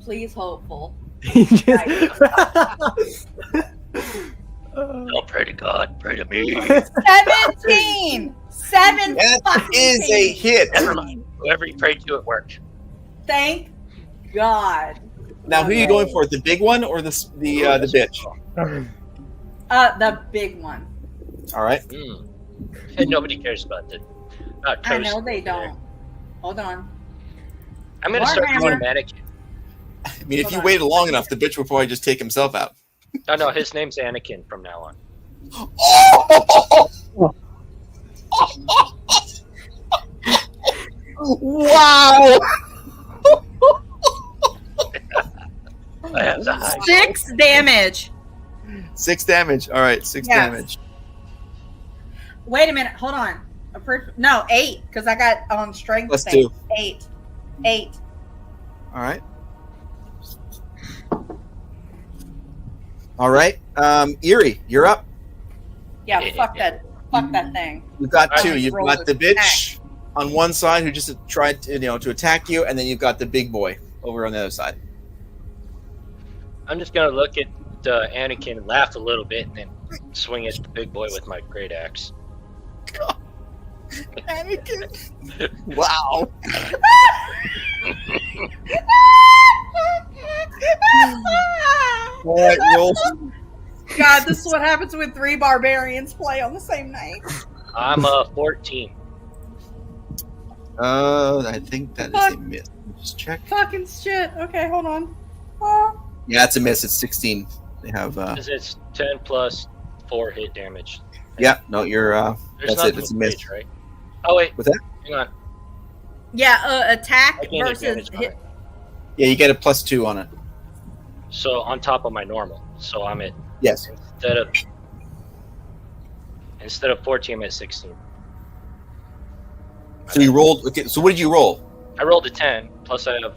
Please, hopeful.
Don't pray to God, pray to me.
17.
That is a hit.
Never mind. Whoever you prayed to, it worked.
Thank God.
Now, who are you going for? The big one or the bitch?
The big one.
All right.
And nobody cares about the
I know they don't. Hold on.
I'm gonna start doing a mannequin.
I mean, if you waited long enough, the bitch will probably just take himself out.
Oh no, his name's Anakin from now on.
Wow!
I have the high
6 damage.
6 damage. All right, 6 damage.
Wait a minute. Hold on. No, 8, because I got on strength.
Plus 2.
8.
All right. All right. Eerie, you're up.
Yeah, fuck that thing.
You've got 2. You've got the bitch on one side who just tried to attack you, and then you've got the big boy over on the other side.
I'm just gonna look at Anakin and laugh a little bit, and then swing at the big boy with my great axe.
Anakin. Wow. All right,
God, this is what happens when 3 barbarians play on the same night.
I'm a 14.
I think that is a miss. Just check.
Fucking shit. Okay, hold on.
Yeah, it's a miss. It's 16. They have.
Because it's 10 plus 4 hit damage.
Yeah, no, you're.
There's
That's it.
nothing
It's a
with
miss.
rage, right? Oh wait,
What's that?
hang on.
Yeah, attack
I gain
versus
advantage on
hit.
it.
Yeah, you get a +2 on it.
So on top of my normal, so I'm at
Yes.
instead of 14, I'm at 16.
So you rolled. Okay. So what did you roll?
I rolled a 10, plus I have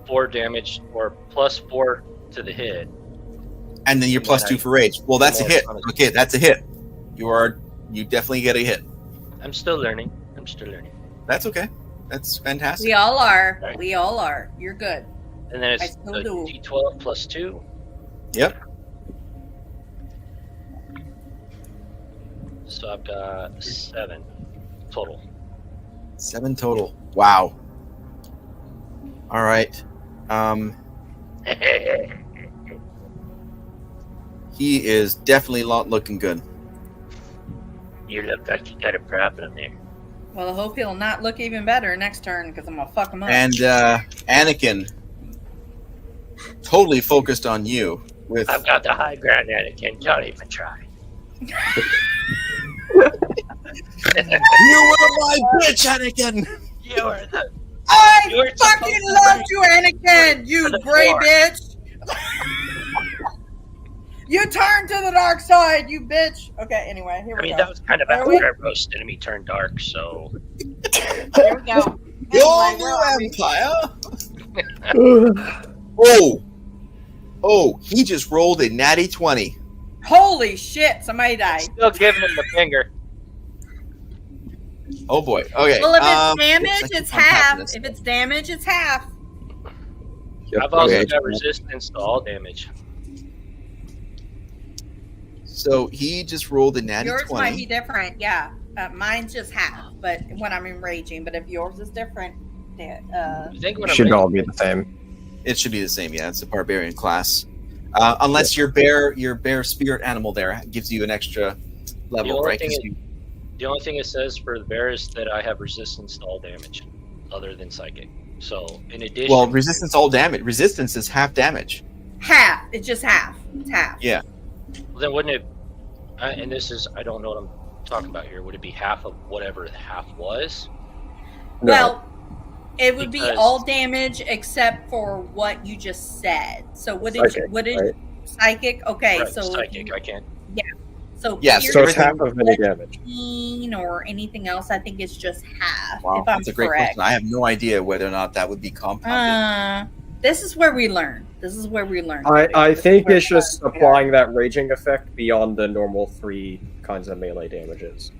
4 damage, or plus 4 to the hit.
And then you're
And then
+2 for rage. Well, that's a
more
hit.
on it.
Okay, that's a hit. You definitely get a hit.
I'm still learning.
That's okay. That's fantastic.
We all are.
Right.
We all are. You're good.
And then
I
it's
still
the
do.
D12 plus 2.
Yep.
So I've got 7 total.
7 total. Wow. All right. He is definitely not looking good.
You look like you got a problem there.
Well, I hope he'll not look even better next turn because I'm gonna fuck him up.
And Anakin, totally focused on you with.
I've got the high ground, Anakin. Don't even try.
You were my bitch, Anakin.
You are the.
I
You're
fucking
supposed to
love you, Anakin. You
the
gray
floor.
bitch. You turn to the dark side, you bitch. Okay, anyway, here
I
we
mean,
go.
that was kind of
There
after
we-
our roast enemy turned dark, so.
Here we go.
Your
Anyway, where are
new
we?
empire. Oh, he just rolled a natty 20.
Holy shit, somebody died.
Still giving him the finger.
Oh boy. Okay.
Well, if it's
I
damage,
keep
it's
on tapping
half.
this.
If it's damage, it's half.
I've also
Okay.
got resistance to all damage.
So he just rolled a natty
Yours
20.
might be different, yeah. Mine's just half, but when I'm enraging. But if yours is different,
I think when
Should
I'm
all be the same.
It should be the same. Yeah, it's a barbarian class. Unless your bear spirit animal there gives you an extra level,
only
right?
thing
'Cause
is-
you-
the only thing it says for the bear is that I have resistance to all damage, other than psychic. So in addition,
well, resistance all damage. Resistance is half damage.
half. It's just half. It's half.
Yeah.
well, then wouldn't it? And this is I don't know what I'm talking about here. Would it be half of whatever the half was?
No.
Well, it would be
Because-
all damage except for what you just said. So what did
Psychic,
you? What did
right?
psychic? Okay,
Right,
so
psychic. I can't.
So
Yeah,
pierce
So it's
everything-
half of any damage.
or anything else, I think it's just half.
Wow,
if I'm
that's a great
correct.
question. I have no idea whether or not that would be compounded.
This is where we learn. This is where we learn.
I
This is
think
where
it's
we
just
learn.
applying that raging effect beyond the normal 3 kinds of melee damages.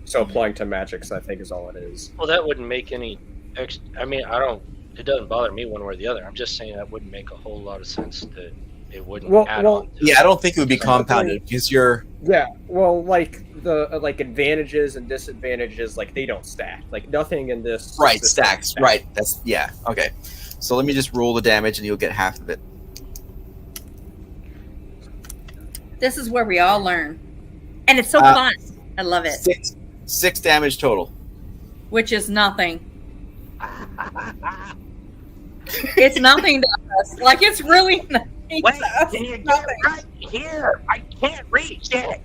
So applying to magics, I think, is all it is.
Well, that wouldn't make any. I mean, I don't. It doesn't bother me one way or the other. I'm just saying that wouldn't make a whole lot of sense that it wouldn't add on. To
Yeah, I don't think it would be compounded because you're.
Yeah, well, like the advantages and disadvantages, like they don't stack. Like nothing in this
Right,
system
stacks. Right, that's yeah. Okay, so let me just roll the damage and you'll get half of it.
This is where we all learn, and it's so
Uh,
fun. I love it.
Six damage total.
Which is nothing. It's nothing to us. Like it's really nothing
Wait,
to us.
can you
It's
get
nothing.
right here? I can't reach it.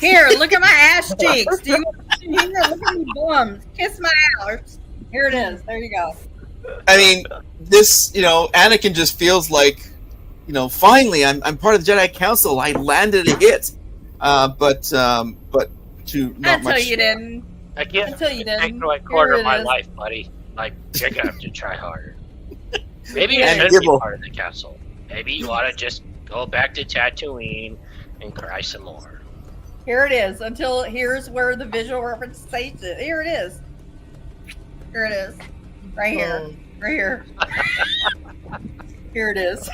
Here, look at my ass cheeks. Do you want to here? Look at me bums. Kiss my ass. Here it is. There you go.
I mean, this, Anakin just feels like, finally, I'm part of the Jedi Council. I landed a hit, but to not
Until
much.
you didn't.
I can't
Until you
take
didn't.
like quarter
Here
of
it
my
is.
life, buddy. Like you're gonna have to try harder. Maybe you
And
should be
Gibble.
part of the council. Maybe you ought to just go back to Tatooine and cry some more.
Here it is. Until here's where the visual reference states it. Here it is. Here it is. Right here.
Oh.
Right here. Here it is.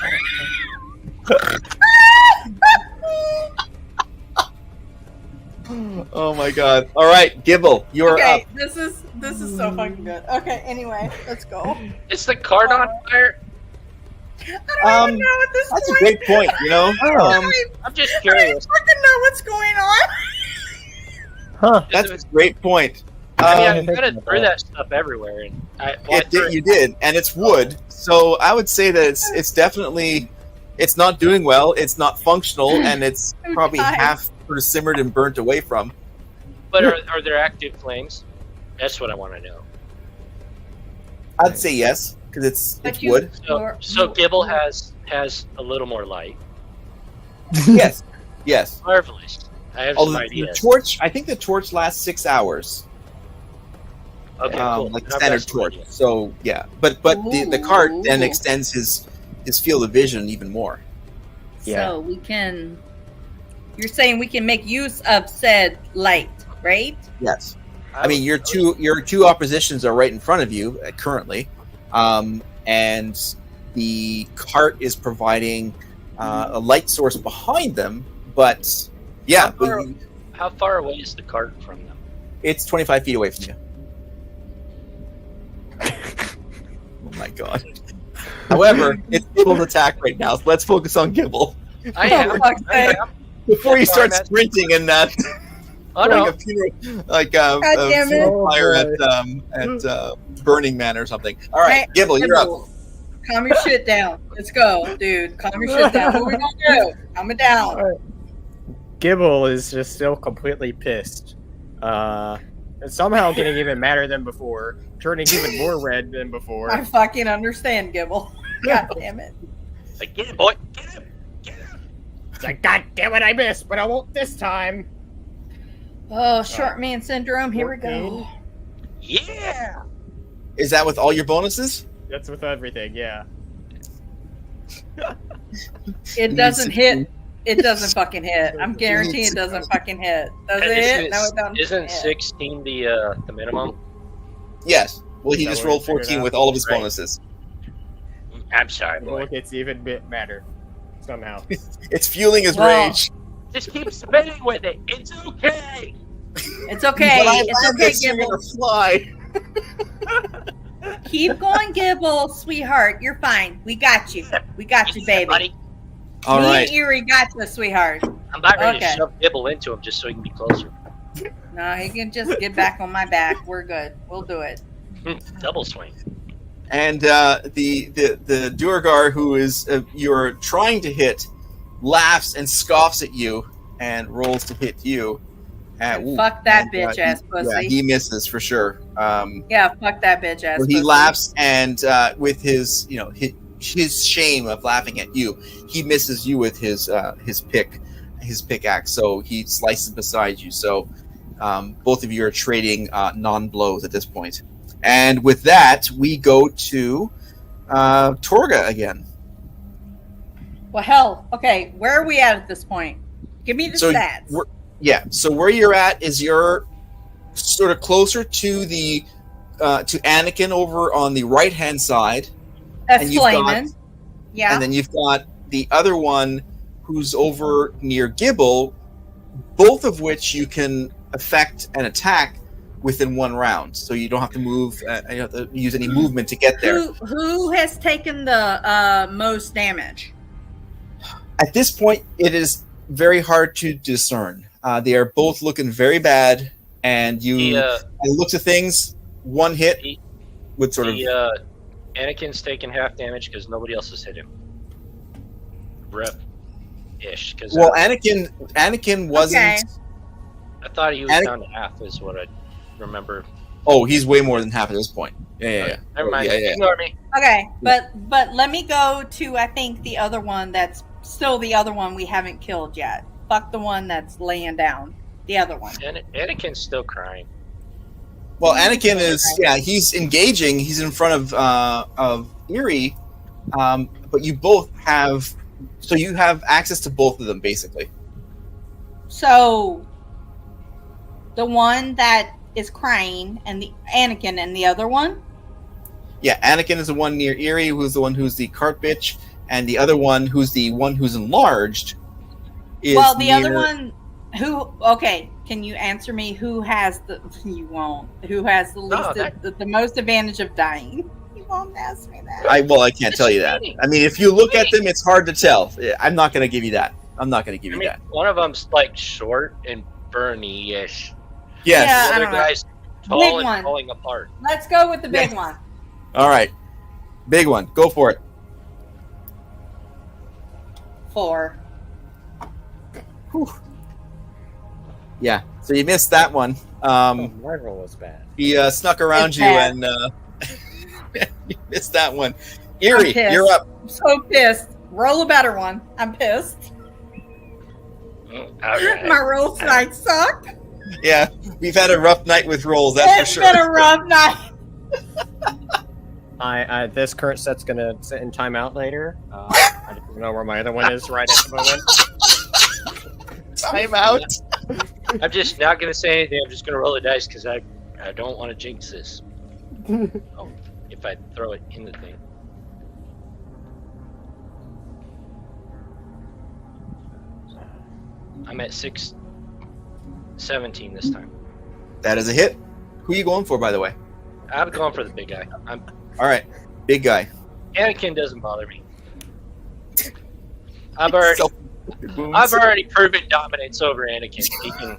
Oh my God! All right, Gibble, you're up.
Okay, this is so fucking good. Okay, anyway, let's go.
Is the card on fire?
I don't even know at this
That's
point.
a great point. You know,
I'm just
I don't
curious.
even fucking know what's going on.
Huh.
that's a great point.
I mean, I kind of threw that stuff everywhere, and
You did, and it's wood. So I would say that it's definitely it's not doing well. It's not functional, and it's probably
God.
half sort of simmered and burnt away from.
But are there active flames? That's what I want to know.
I'd say yes because it's
But
wood.
So Gibble has a little more light.
Yes, yes.
Marvelous. I have some
Although the
ideas.
torch, I think the torch lasts 6 hours.
Okay, cool.
Like the
I've
standard
got some
torch.
ideas.
So yeah, but the cart then
Ooh.
extends his field of vision even more.
Yeah.
So we can. You're saying we can make use of said light, right?
Yes, I mean your two oppositions are right in front of you currently, and the cart is providing a light source behind them. But yeah,
How far away is the cart from them?
it's 25 feet away from you. Oh my god. However, it's Gibble's attack right now, so let's focus on Gibble.
I
Oh,
am.
fuck's
I
sake.
am.
Before you start
Matt.
sprinting and
Oh
throwing
no!
a funeral, like
God damn it.
funeral fire at Burning Man or something. All right,
Hey,
Gibble, you're up.
Gibble, calm your shit down. Let's go, dude. Calm your shit down. What are we gonna do? Calm it down.
Gibble is just still completely pissed. And somehow getting even madder than before, turning even more red than before.
I fucking understand, Gibble. God damn it.
Like, get him, boy! Get him! Get him!
It's like, God damn it, I missed, but I won't this time.
Oh, short man syndrome. Here we go.
Yeah!
Is that with all your bonuses?
That's with everything, yeah.
It doesn't hit. It doesn't fucking hit. I'm guaranteeing it doesn't fucking hit. Does it hit? No, it doesn't.
Isn't
hit.
16 the minimum?
Yes. Well, he
That
just
way
rolled
we figured
14
out.
with all of his
Right.
bonuses.
I'm sorry, boy.
Gibble gets even bit madder. Somehow.
It's fueling his
Well,
rage.
Just keep spinning with it. It's okay.
It's okay.
But I
It's
love
okay,
this, you're
Gibble.
gonna fly.
Keep going, Gibble, sweetheart. You're fine. We got you. We got you, baby.
Buddy.
All
Me
right.
and Erie got you, sweetheart.
I'm about ready
Okay.
to shove Gibble into him just so he can be closer.
No, he can just get back on my back. We're good. We'll do it.
Double swing.
And the Duergar who is you're trying to hit laughs and scoffs at you and rolls to hit you. Ooh,
Fuck that
and,
bitch ass
Yeah,
pussy.
he misses for sure.
Yeah, fuck that bitch ass
Where
pussy.
he laughs and with his his shame of laughing at you, he misses you with his pickaxe. So he slices beside you. So both of you are trading non-blows at this point. And with that, we go to Torga again.
Well, hell, okay, where are we at this point? Give me the
So
stats.
So where you're at is you're sort of closer to the to Anakin over on the right hand side,
That's
and you've
flaming.
got-
Yeah.
and then you've got the other one who's over near Gibble, both of which you can affect and attack within one round. So you don't have to move. You don't have to use any movement to get there.
Who has taken the most damage?
At this point, it is very hard to discern. They are both looking very bad, and you, by the looks of things, one hit would sort of.
Anakin's taking half damage because nobody else has hit him. Rip. Ish. Cause,
Well, Anakin wasn't.
Okay.
I thought he was down to half, is what I remember.
Oh, he's way more than half at this point. Yeah.
Never mind.
Yeah.
Ignore me.
Okay, but let me go to I think the other one that's still the other one we haven't killed yet. Fuck the one that's laying down. The other one.
Anakin's still crying.
Well, Anakin is he's engaging. He's in front of Erie, but you both have you have access to both of them basically.
So the one that is crying and the Anakin and the other one?
Yeah, Anakin is the one near Erie, who's the one who's the cart bitch, and the other one who's the one who's enlarged. Is
Well, the other
near-
one who okay, can you answer me who has the you won't. Who has the least
that-
the most advantage of dying? You Don't ask me that.
I can't tell you that. I mean, if you look at them, it's hard to tell. I'm not going to give you that. I'm not going to give you that.
One of them's like short and Bernie-ish.
Yes.
Yeah, I
The other
don't know.
guy's
Big
tall and
one.
falling apart.
Let's go with the big one.
All right. Big one. Go for it.
4.
Yeah. So you missed that one.
My roll was bad.
He snuck around
It's
you
bad.
and you missed that one. Erie,
pissed.
you're up.
I'm so pissed. Roll a better one. I'm pissed.
All right.
My rolls tonight suck.
Yeah, we've had a rough night with rolls, that's
It's
for sure.
been a rough night.
I this current set's gonna sit in timeout later. I don't know where my other one is right at the moment.
Time out.
I'm just not gonna say anything. I'm just gonna roll the dice because I don't want to jinx this. Oh, if I throw it in the thing. I'm at 617 this time.
That is a hit. Who are you going for, by the way?
I'm going for the big guy.
All right, big guy.
Anakin doesn't bother me. I've already
I've
proven dominance over Anakin. He can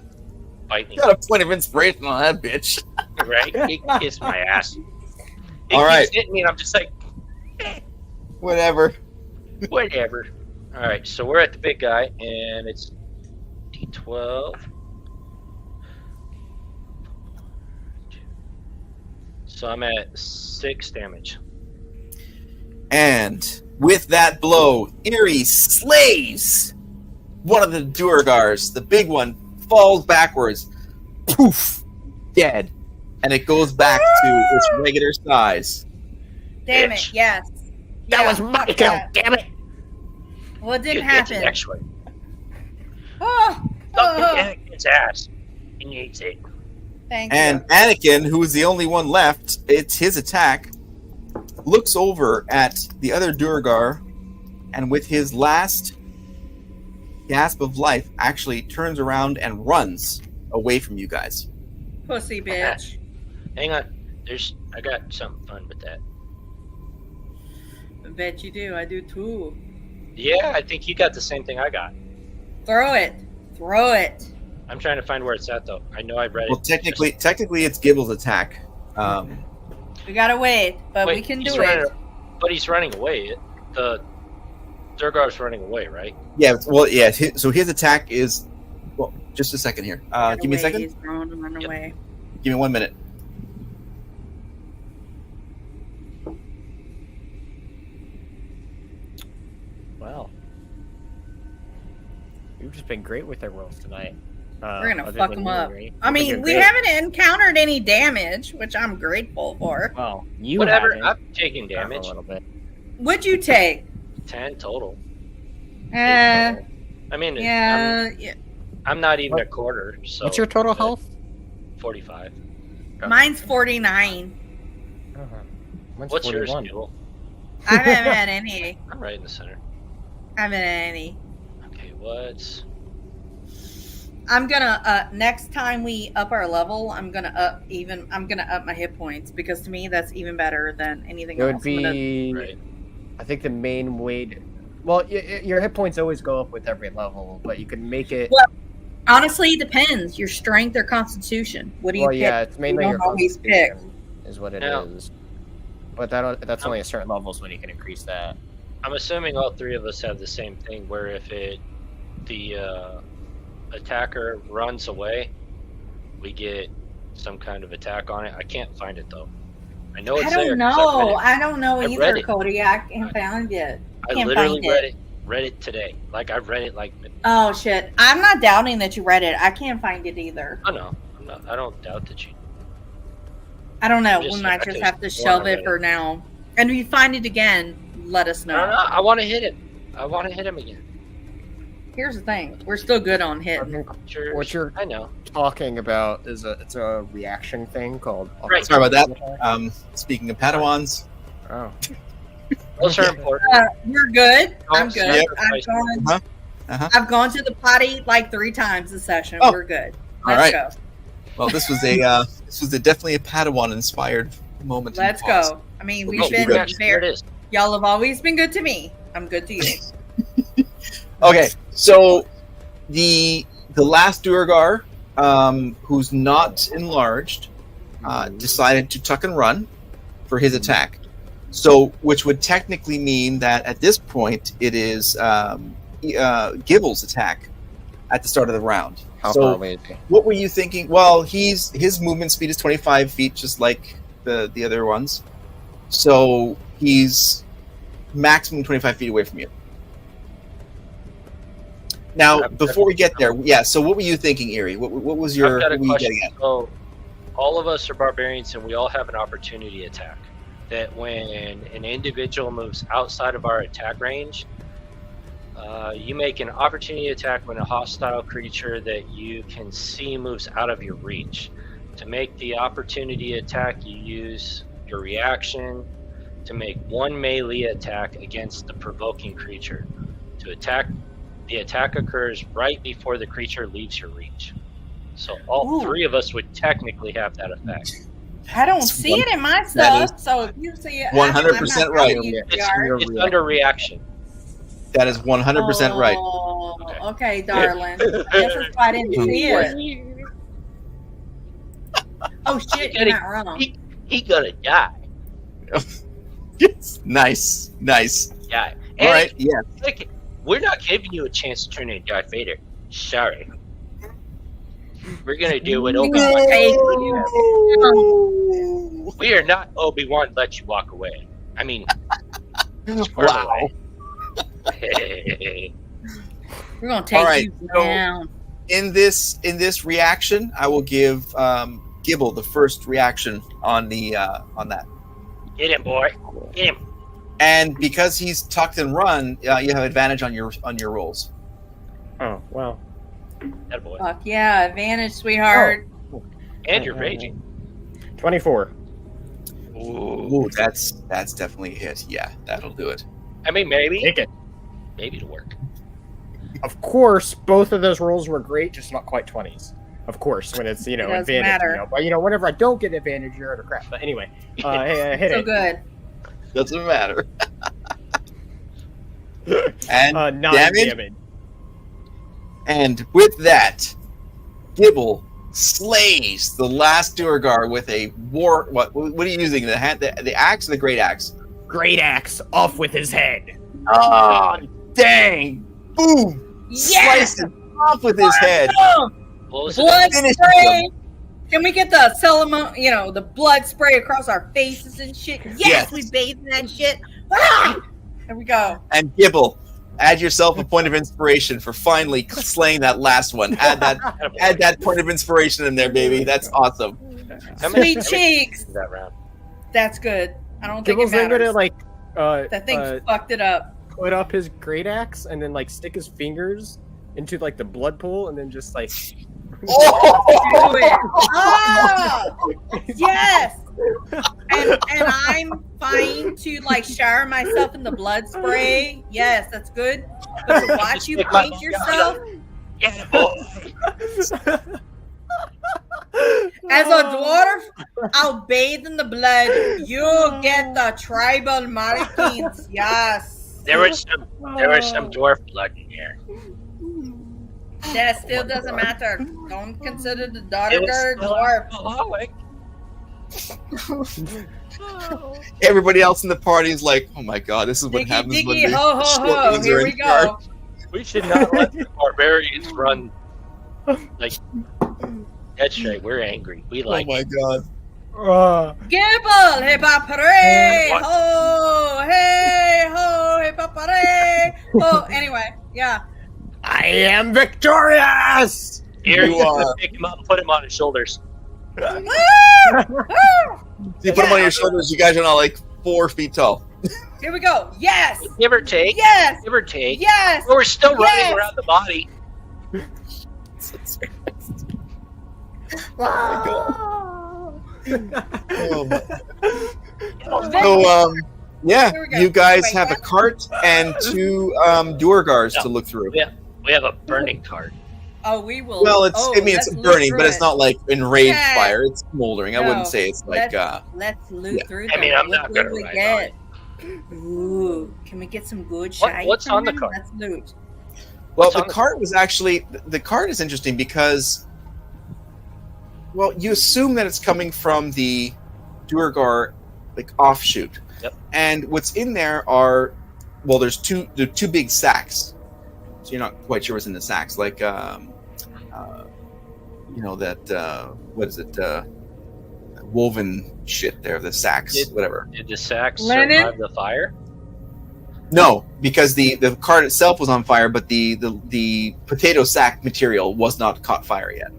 fight me,
got a point of inspiration on that bitch.
right? He can kiss my ass. He
All right.
keeps hitting me, and I'm just like,
Whatever.
whatever. All right, so we're at the big guy, and it's D12. So I'm at 6 damage.
And with that blow, Erie slays one of the Duergars. The big one falls backwards. Poof! Dead. And it goes back to its regular size.
Damn
Bitch.
it, yes.
That
Yeah,
was my kill.
yeah.
Damn it!
Well, it
You
didn't
get the
happen.
next one.
Oh,
Look
oh,
at Anakin's ass. He needs it.
thank
And
you.
Anakin, who is the only one left, it's his attack, looks over at the other Duergar, and with his last gasp of life, actually turns around and runs away from you guys.
Pussy bitch.
Hang on. I got something fun with that.
I bet you do. I do too.
Yeah, I think you got the same thing I got.
Throw it. Throw it.
I'm trying to find where it's at, though. I know I read
Well,
it.
technically, it's Gibble's attack.
We gotta wait, but
Wait,
we can
he's
do
running-
it.
But he's running away. The Durgar's running away, right?
Yeah, well, yeah. So his attack is. Well, just a second here.
Run
Give me a
away,
second.
He's going to run
Yep.
away.
Give me 1 minute.
Wow. You've just been great with their rolls tonight.
We're gonna
other
fuck
than
them
you,
up.
right?
I mean,
You're
we
great.
haven't encountered any damage, which I'm grateful for.
Well, you
Whatever.
haven't.
I'm taking
A
damage.
little bit.
What'd you take?
10 total.
Uh,
I mean,
yeah.
I'm not even a quarter. So
What's your total health?
45.
Mine's 49.
Mine's
What's yours,
41.
Gil?
I haven't had any.
I'm right in the center.
I haven't had any.
Okay, what's...
I'm gonna next time we up our level, I'm gonna up my hit points because to me that's even better than anything
It would
else. I'm gonna-
be.
Right.
I think the main way. Well, your hit points always go up with every level, but you can make it.
Well, honestly, it depends. Your strength or constitution. What do you
Well,
pick?
yeah, it's mainly
You
your
don't always pick.
constitution is what it is.
Yeah.
But that's only at certain levels when you can increase that.
I'm assuming all three of us have the same thing, where if the attacker runs away, we get some kind of attack on it. I can't find it though. I know it's
I
there.
don't
'cause I read
know.
it.
I don't know
I
either,
read it.
Cody. I can't find it.
I
Can't
literally
find
read it today. Like I read it like.
Oh shit! I'm not doubting that you read it. I can't find it either.
Oh no, I'm not. I don't doubt that you.
I don't know.
I just-
We might
I
just
just
have to
wanna
shelve
read
it for now. And if you find it again, let us
I don't know.
know.
I want to hit him. I want to hit him again.
Here's the thing: we're still good on
I
hitting.
think
Sure.
what you're
I know.
talking about is it's a reaction thing called.
Right.
Sorry about that. Speaking of Padawans,
Oh.
Those are important.
We're good. I'm
Oh,
good.
yep.
I've gone to the potty like 3 times this session.
Oh.
We're good.
All
Let's
well, this was a definitely a Padawan inspired moment. in
go. Let's
pause.
go. I mean,
Oh,
we've
you're
been
good.
There it
very.
is.
Y'all have always been good to me. I'm good to you.
Okay, so the last Duergar, who's not enlarged, decided to tuck and run for his attack. So, which would technically mean that at this point it is Gibble's attack at the start of the round.
How
So,
far away is he?
what were you thinking? Well, his movement speed is 25 feet, just like the other ones. So he's maximum 25 feet away from you. Now, before we get there, yeah. So, what were you thinking, Erie? What was your?
I've got a
What were you
question.
getting at?
So, all of us are barbarians, and we all have an opportunity attack. That when an individual moves outside of our attack range, you make an opportunity attack when a hostile creature that you can see moves out of your reach. To make the opportunity attack, you use your reaction to make one melee attack against the provoking creature. To attack, the attack occurs right before the creature leaves your reach. So all
Ooh.
three of us would technically have that effect.
I don't see it in my
that
stuff, so if you see it,
100% right.
It's under reaction.
That is 100% right.
Oh, okay, darling. Guess that's why I didn't see it. Oh shit, you're not wrong.
He gonna die.
Yes. Nice.
Yeah.
All right. Yeah.
Like, we're not giving you a chance to turn into Darth Vader. Sorry. We're gonna do what Obi-Wan. We are not Obi-Wan. Let you walk away. I mean, squirm
Wow.
away.
We're gonna take
All right,
you
so-
down.
In this reaction, I will give Gibble the first reaction on that.
Get him, boy. Get him.
And because he's tucked and run, you have advantage on your rolls.
Oh, well.
That boy.
Fuck yeah, advantage, sweetheart.
And you're raging.
24.
Ooh, that's definitely a hit. Yeah, that'll do it.
I mean, maybe.
Take it.
Maybe it'll work.
Of course, both of those rolls were great, just not quite 20s. Of course, when it's,
It doesn't
advantage.
matter.
But, whenever I don't get advantage, you're out of crap. But anyway, hit
So
it.
good.
Doesn't matter. And
9
damage.
damage.
And with that, Gibble slays the last Duergar with a war. What are you using? The axe or the great axe?
Great axe, off with his head.
Oh, dang! Boom!
Yes!
Sliced it off with his head.
What was it?
Blood
Finish
spray. Can we get the the blood spray across our faces and shit? Yes. We bathe in that shit. Ah! There we go.
And Gibble, add yourself a point of inspiration for finally slaying that last one. Add that point of inspiration in there, baby. That's awesome.
How many-
Sweet cheeks.
that round?
That's good. I don't think
Gibble's
it
then
matters.
gonna
That thing fucked it up.
put up his great axe and then stick his fingers into the blood pool and then just
Do it. Ah! Yes. And I'm fine to shower myself in the blood spray. Yes, that's good. But to watch you paint yourself
Yeah, boy.
as a dwarf, I'll bathe in the blood. You get the tribal markings. Yes.
There was some dwarf blood in here.
That still doesn't matter. Don't consider the daughter
It was
girl
still
dwarf.
alcoholic.
Everybody else in the party is like, "Oh my god, this is what
Diggy,
happens when
diggy,
the
ho, ho, ho.
shortlings are
Here
in
we
charge."
go.
We should not let the barbarians run. That's right. We're angry. We
Oh
like.
my god!
Gibble, hey papare,
What?
ho, hey ho, hey papare. Oh, anyway, yeah.
I am victorious!
Here,
You are.
pick him up and put him on his shoulders.
Woo! Woo!
You put them on your shoulders. You guys are now 4 feet tall.
Here we go. Yes,
Give or take.
yes,
Give or take.
yes.
But we're still running
Yes.
around the body.
So, yeah,
Here we go.
you guys
Wait,
have a
what?
cart and 2 Duergars to look through.
We have a burning cart.
Oh, we will.
Well, it's
let's
burning,
loot
but it's
through
not like enraged
Yeah.
fire. It's smoldering. I
No,
wouldn't say it's like
Let's loot
yeah.
through.
I mean,
them.
I'm not
What
gonna
would we
ride
get? Ooh, can we get some good shite?
what's
from
on the
them?
cart?
Let's loot.
Well,
What's
the
on the-
cart was actually the cart is interesting because, well, you assume that it's coming from the Duergar like offshoot.
Yep.
And what's in there are, well, there's two big sacks, so you're not quite sure what's in the sacks. Like, you know that what is it? Woven shit there, the sacks, whatever.
Did the sacks
Lennon?
survive the fire?
No, because the cart itself was on fire, but the potato sack material was not caught fire yet.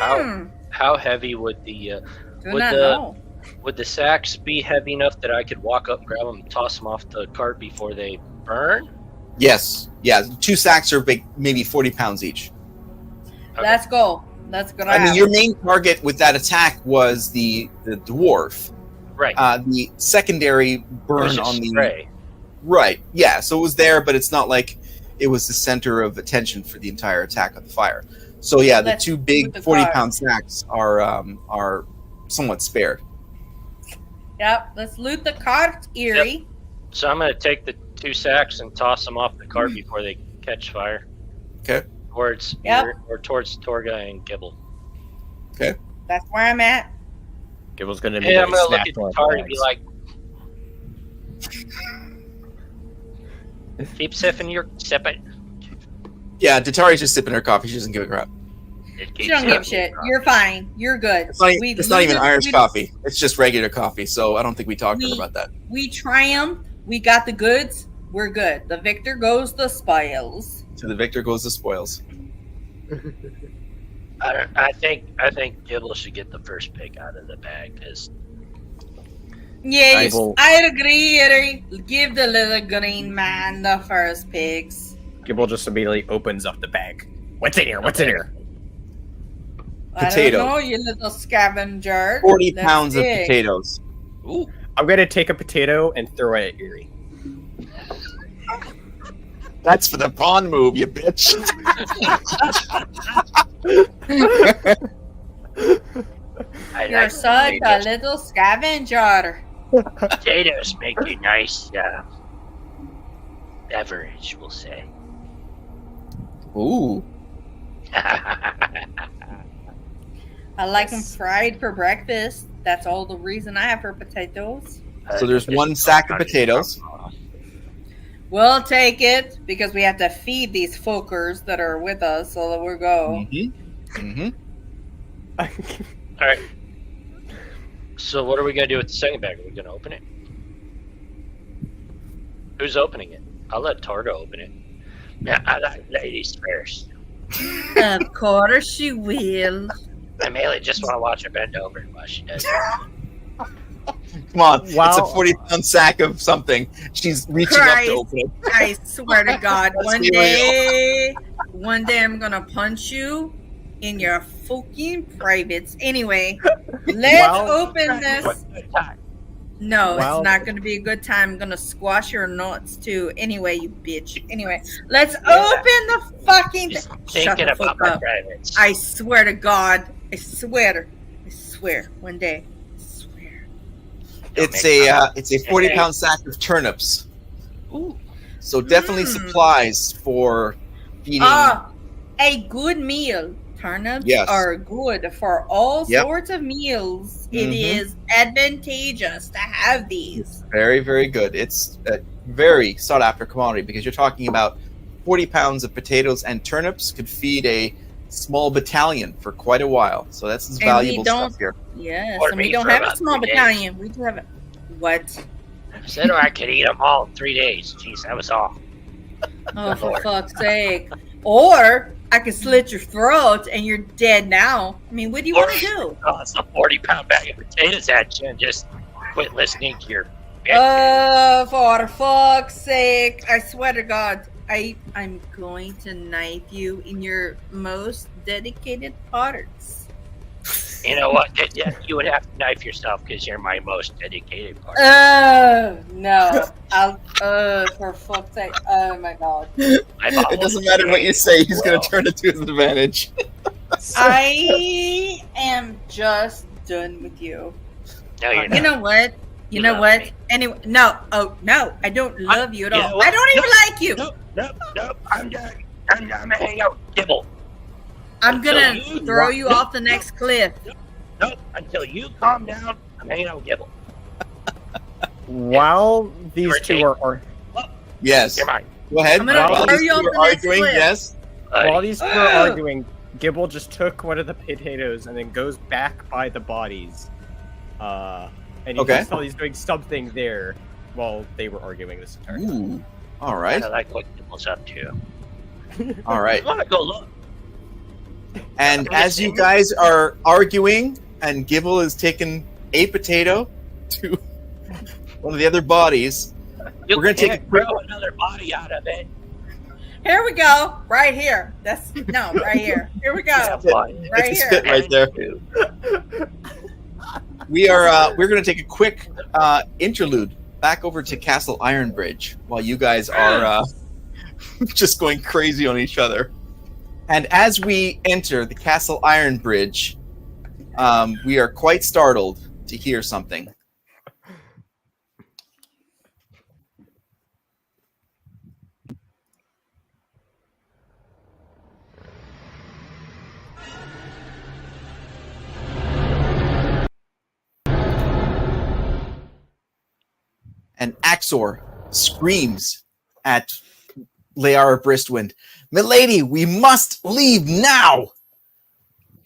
Oh.
How heavy would the
Do
would
not
the-
know.
would the sacks be heavy enough that I could walk up, grab them, and toss them off the cart before they burn?
Yes, yeah. 2 sacks are big, maybe 40 pounds each.
Okay.
Let's go. Let's go.
I mean, your main target with that attack was the dwarf.
Right.
The secondary
It was
burn
just
on the
spray.
right. Yeah, so it was there, but it's not like it was the center of attention for the entire attack of the fire. So yeah, the
Let's
2
loot
big
the
40-pound sacks are somewhat spared.
Yep. Let's loot the cart, Eerie.
So I'm going to take the 2 sacks and toss them off the cart before they catch fire.
Okay.
Towards
Yep.
or towards Torga and Gibble.
That's where I'm at.
Gibble's gonna be.
Hey, I'm
like,
going to look at
snapped on
the cart and be
bags.
like, keep sipping your sipping.
Yeah, Datari's just sipping her coffee. She doesn't give a crap.
You don't give a shit. You're fine. You're good.
It's not,
We
it's not even
looted-
Irish
we-
coffee. It's just regular coffee. So I don't think we talked to her
We-
about that.
We triumph. We got the goods. We're good. The victor goes the spoils.
To the victor goes the spoils.
I think Gibble should get the first pick out of the bag because
Yes,
will-
I agree. Eerie. Give the little green man the first picks.
Gibble just immediately opens up the bag. What's in here? What's in here?
Potato.
I don't know, you little scavenger.
40
Let's
pounds of
dig.
potatoes.
I'm gonna take a potato and throw it at Eerie.
That's for the pawn move, you bitch.
You're such a little scavenger.
Potatoes make you nice beverage, we'll say.
Ooh.
I like them fried for breakfast. That's all the reason I have for potatoes.
So there's 1 sack of potatoes.
We'll take it because we have to feed these fuckers that are with us. So that we'll go.
Mm-hmm.
All right. So what are we gonna do with the second bag? Are we gonna open it? Who's opening it? I'll let Torga open it. Yeah, I like ladies first.
Of course she will.
I mainly just want to watch her bend over while she does it.
Come on.
Wow.
It's a 40-pound sack of something. She's reaching
Christ.
up to open it.
I swear to God,
Let's
one
be
day I'm gonna punch you in your fucking privates. Anyway, let's
Wow.
open this. No,
Wow.
it's not gonna be a good time. I'm gonna squash your nuts too. Anyway, you bitch. Anyway, let's open the fucking.
Just
Shut
thinking
the
about
fuck
my
up.
privates.
I swear to God. I swear. One day. I swear.
It's a 40-pound sack of turnips.
Ooh.
So definitely supplies for feeding.
A good meal. Turnips
Yes.
are good for all
Yep.
sorts of meals. It
Mhm.
is advantageous to have these.
Very, very good. It's a very sought-after commodity because you're talking about 40 pounds of potatoes and turnips could feed a small battalion for quite a while. So that's
we
valuable
don't-
stuff here.
Yes,
Or
and we
meat
don't
for
have a
about
small
3 days.
battalion. We do have a what?
I said, or I could eat them all in 3 days. Jeez, that was all.
Oh, for
Lord.
fuck's sake! Or I could slit your throat and you're dead now. I mean, what do you want to do?
Oh, it's a 40-pound bag of potatoes at you and just quit listening to your
For fuck's sake! I swear to God, I'm going to knife you in your most dedicated parts.
You know what? Yeah, you would have to knife yourself because you're my most dedicated partner.
No. For fuck's sake. Oh my god.
It doesn't matter what you say, he's going to turn it to his advantage.
I am just done with you.
No, you're not.
You know what? You know
love
what?
me.
Anyway, no. Oh, no. I don't love you at
You
all.
know what?
I don't even like you.
Nope. I'm done. I'm gonna hang out with Dibble.
I'm gonna
Until you
throw
rock-
you off the next cliff.
Nope. Until you calm down, I'm hanging out with Dibble.
While these
You're
two
taking-
are
Yes.
You're mine.
Go ahead.
I'm gonna
While
throw
these
you off
two
the
are
next
arguing,
cliff.
yes.
while these two are arguing, Gibble just took one of the potatoes and then goes back by the bodies. And you
Okay.
can tell he's doing something there while they were arguing this entire time.
Ooh. All right.
I like what Dibble's up to.
All right.
I want to go look.
And as you guys are arguing, and Gibble is taking a potato to one of the other bodies,
You
We're gonna take
can't
a quick-
grow another body out of it.
Here we go. Right here. Right here. Here we go.
Have fun.
Right
it's a
here.
spit right there. We're going to take a quick interlude back over to Castle Ironbridge while you guys are just going crazy on each other. And as we enter the Castle Ironbridge, we are quite startled to hear something. And Axor screams at Leara Bristwind, "Milady, we must leave now!"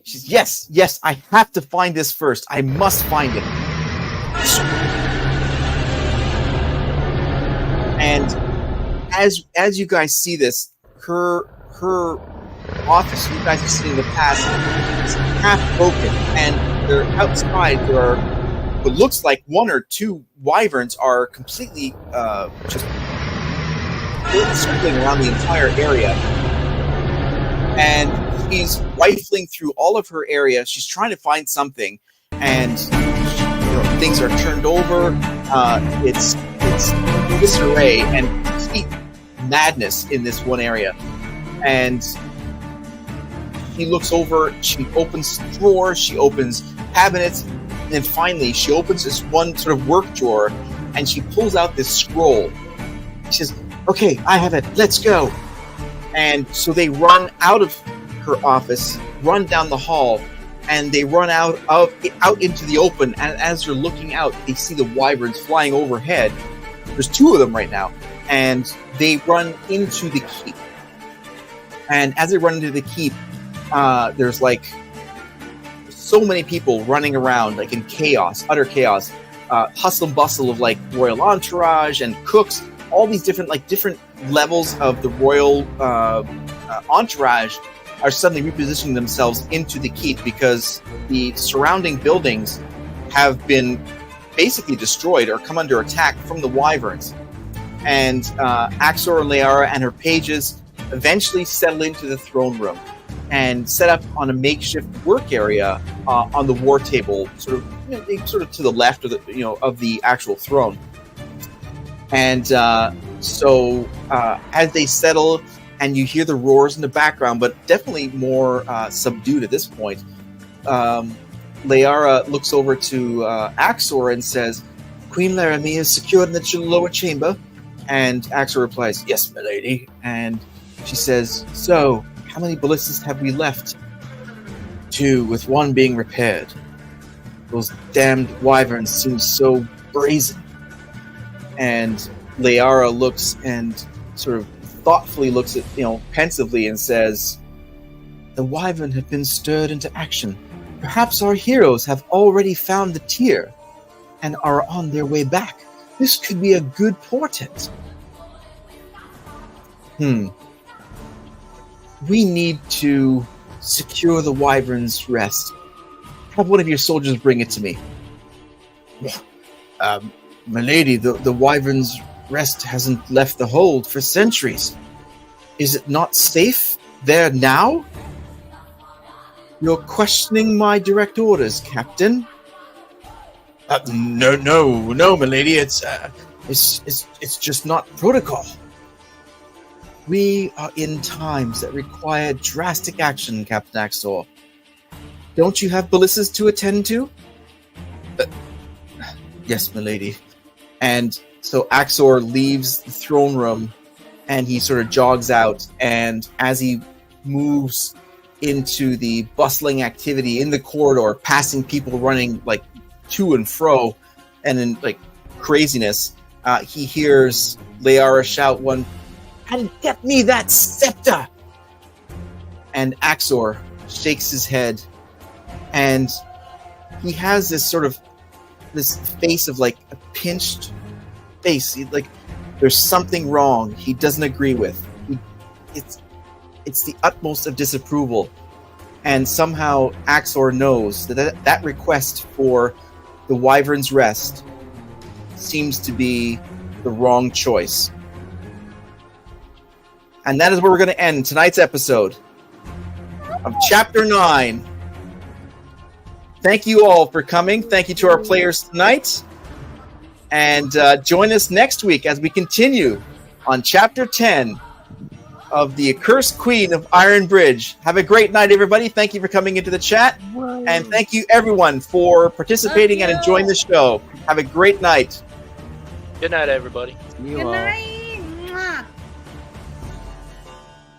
She's, yes, I have to find this first. I must find it. And as you guys see this, her office, you guys have seen in the past, is half broken, and they're outside. There are what looks like one or two wyverns are completely just circling around the entire area. And she's rifling through all of her area. She's trying to find something, and things are turned over. It's disarray and complete madness in this one area. And she looks over. She opens drawers. She opens cabinets. And then finally, she opens this one sort of work drawer, and she pulls out this scroll. She says, "Okay, I have it. Let's go." And so they run out of her office, run down the hall, and they run out into the open. And as they're looking out, they see the wyverns flying overhead. There's two of them right now, and they run into the keep. And as they run into the keep, there's like so many people running around, like in chaos, utter chaos, hustle and bustle of like royal entourage and cooks, all these different levels of the royal entourage are suddenly repositioning themselves into the keep because the surrounding buildings have been basically destroyed or come under attack from the wyverns. And Axor and Leara and her pages eventually settle into the throne room and set up on a makeshift work area on the war table, sort of to the left of the of the actual throne. And so as they settle, and you hear the roars in the background, but definitely more subdued at this point, Leara looks over to Axor and says, "Queen Laramie is secured in the lower chamber." And Axor replies, "Yes, milady." And she says, "So, how many ballistas have we left?" "2, with one being repaired. Those damned wyverns seem so brazen." And Leara looks and sort of thoughtfully looks at, pensively and says, "The wyvern have been stirred into action. Perhaps our heroes have already found the tier and are on their way back. This could be a good portent." "We need to secure the wyvern's rest. Have one of your soldiers bring it to me." "Milady, the wyvern's rest hasn't left the hold for centuries. Is it not safe there now?" You're questioning my direct orders, Captain. No, milady. It's just not protocol. We are in times that require drastic action, Captain Axor. Don't you have ballistas to attend to? Yes, milady. And so Axor leaves the throne room, and he sort of jogs out, and as he moves into the bustling activity in the corridor, passing people running like to and fro, and in like craziness, he hears Liara shout "And get me that scepter!" And Axor shakes his head, and he has this face of like a pinched face. Like there's something wrong. He doesn't agree with. It's the utmost of disapproval, and somehow Axor knows that request for the Wyvern's rest seems to be the wrong choice. And that is where we're going to end tonight's episode of Chapter 9. Thank you all for coming. Thank you to our players tonight. And join us next week as we continue on Chapter 10 of the Accursed Queen of Iron Bridge. Have a great night, everybody. Thank you for coming into the chat. And thank you, everyone, for participating and enjoying the show. Have a great night.
Good night, everybody.
Good night.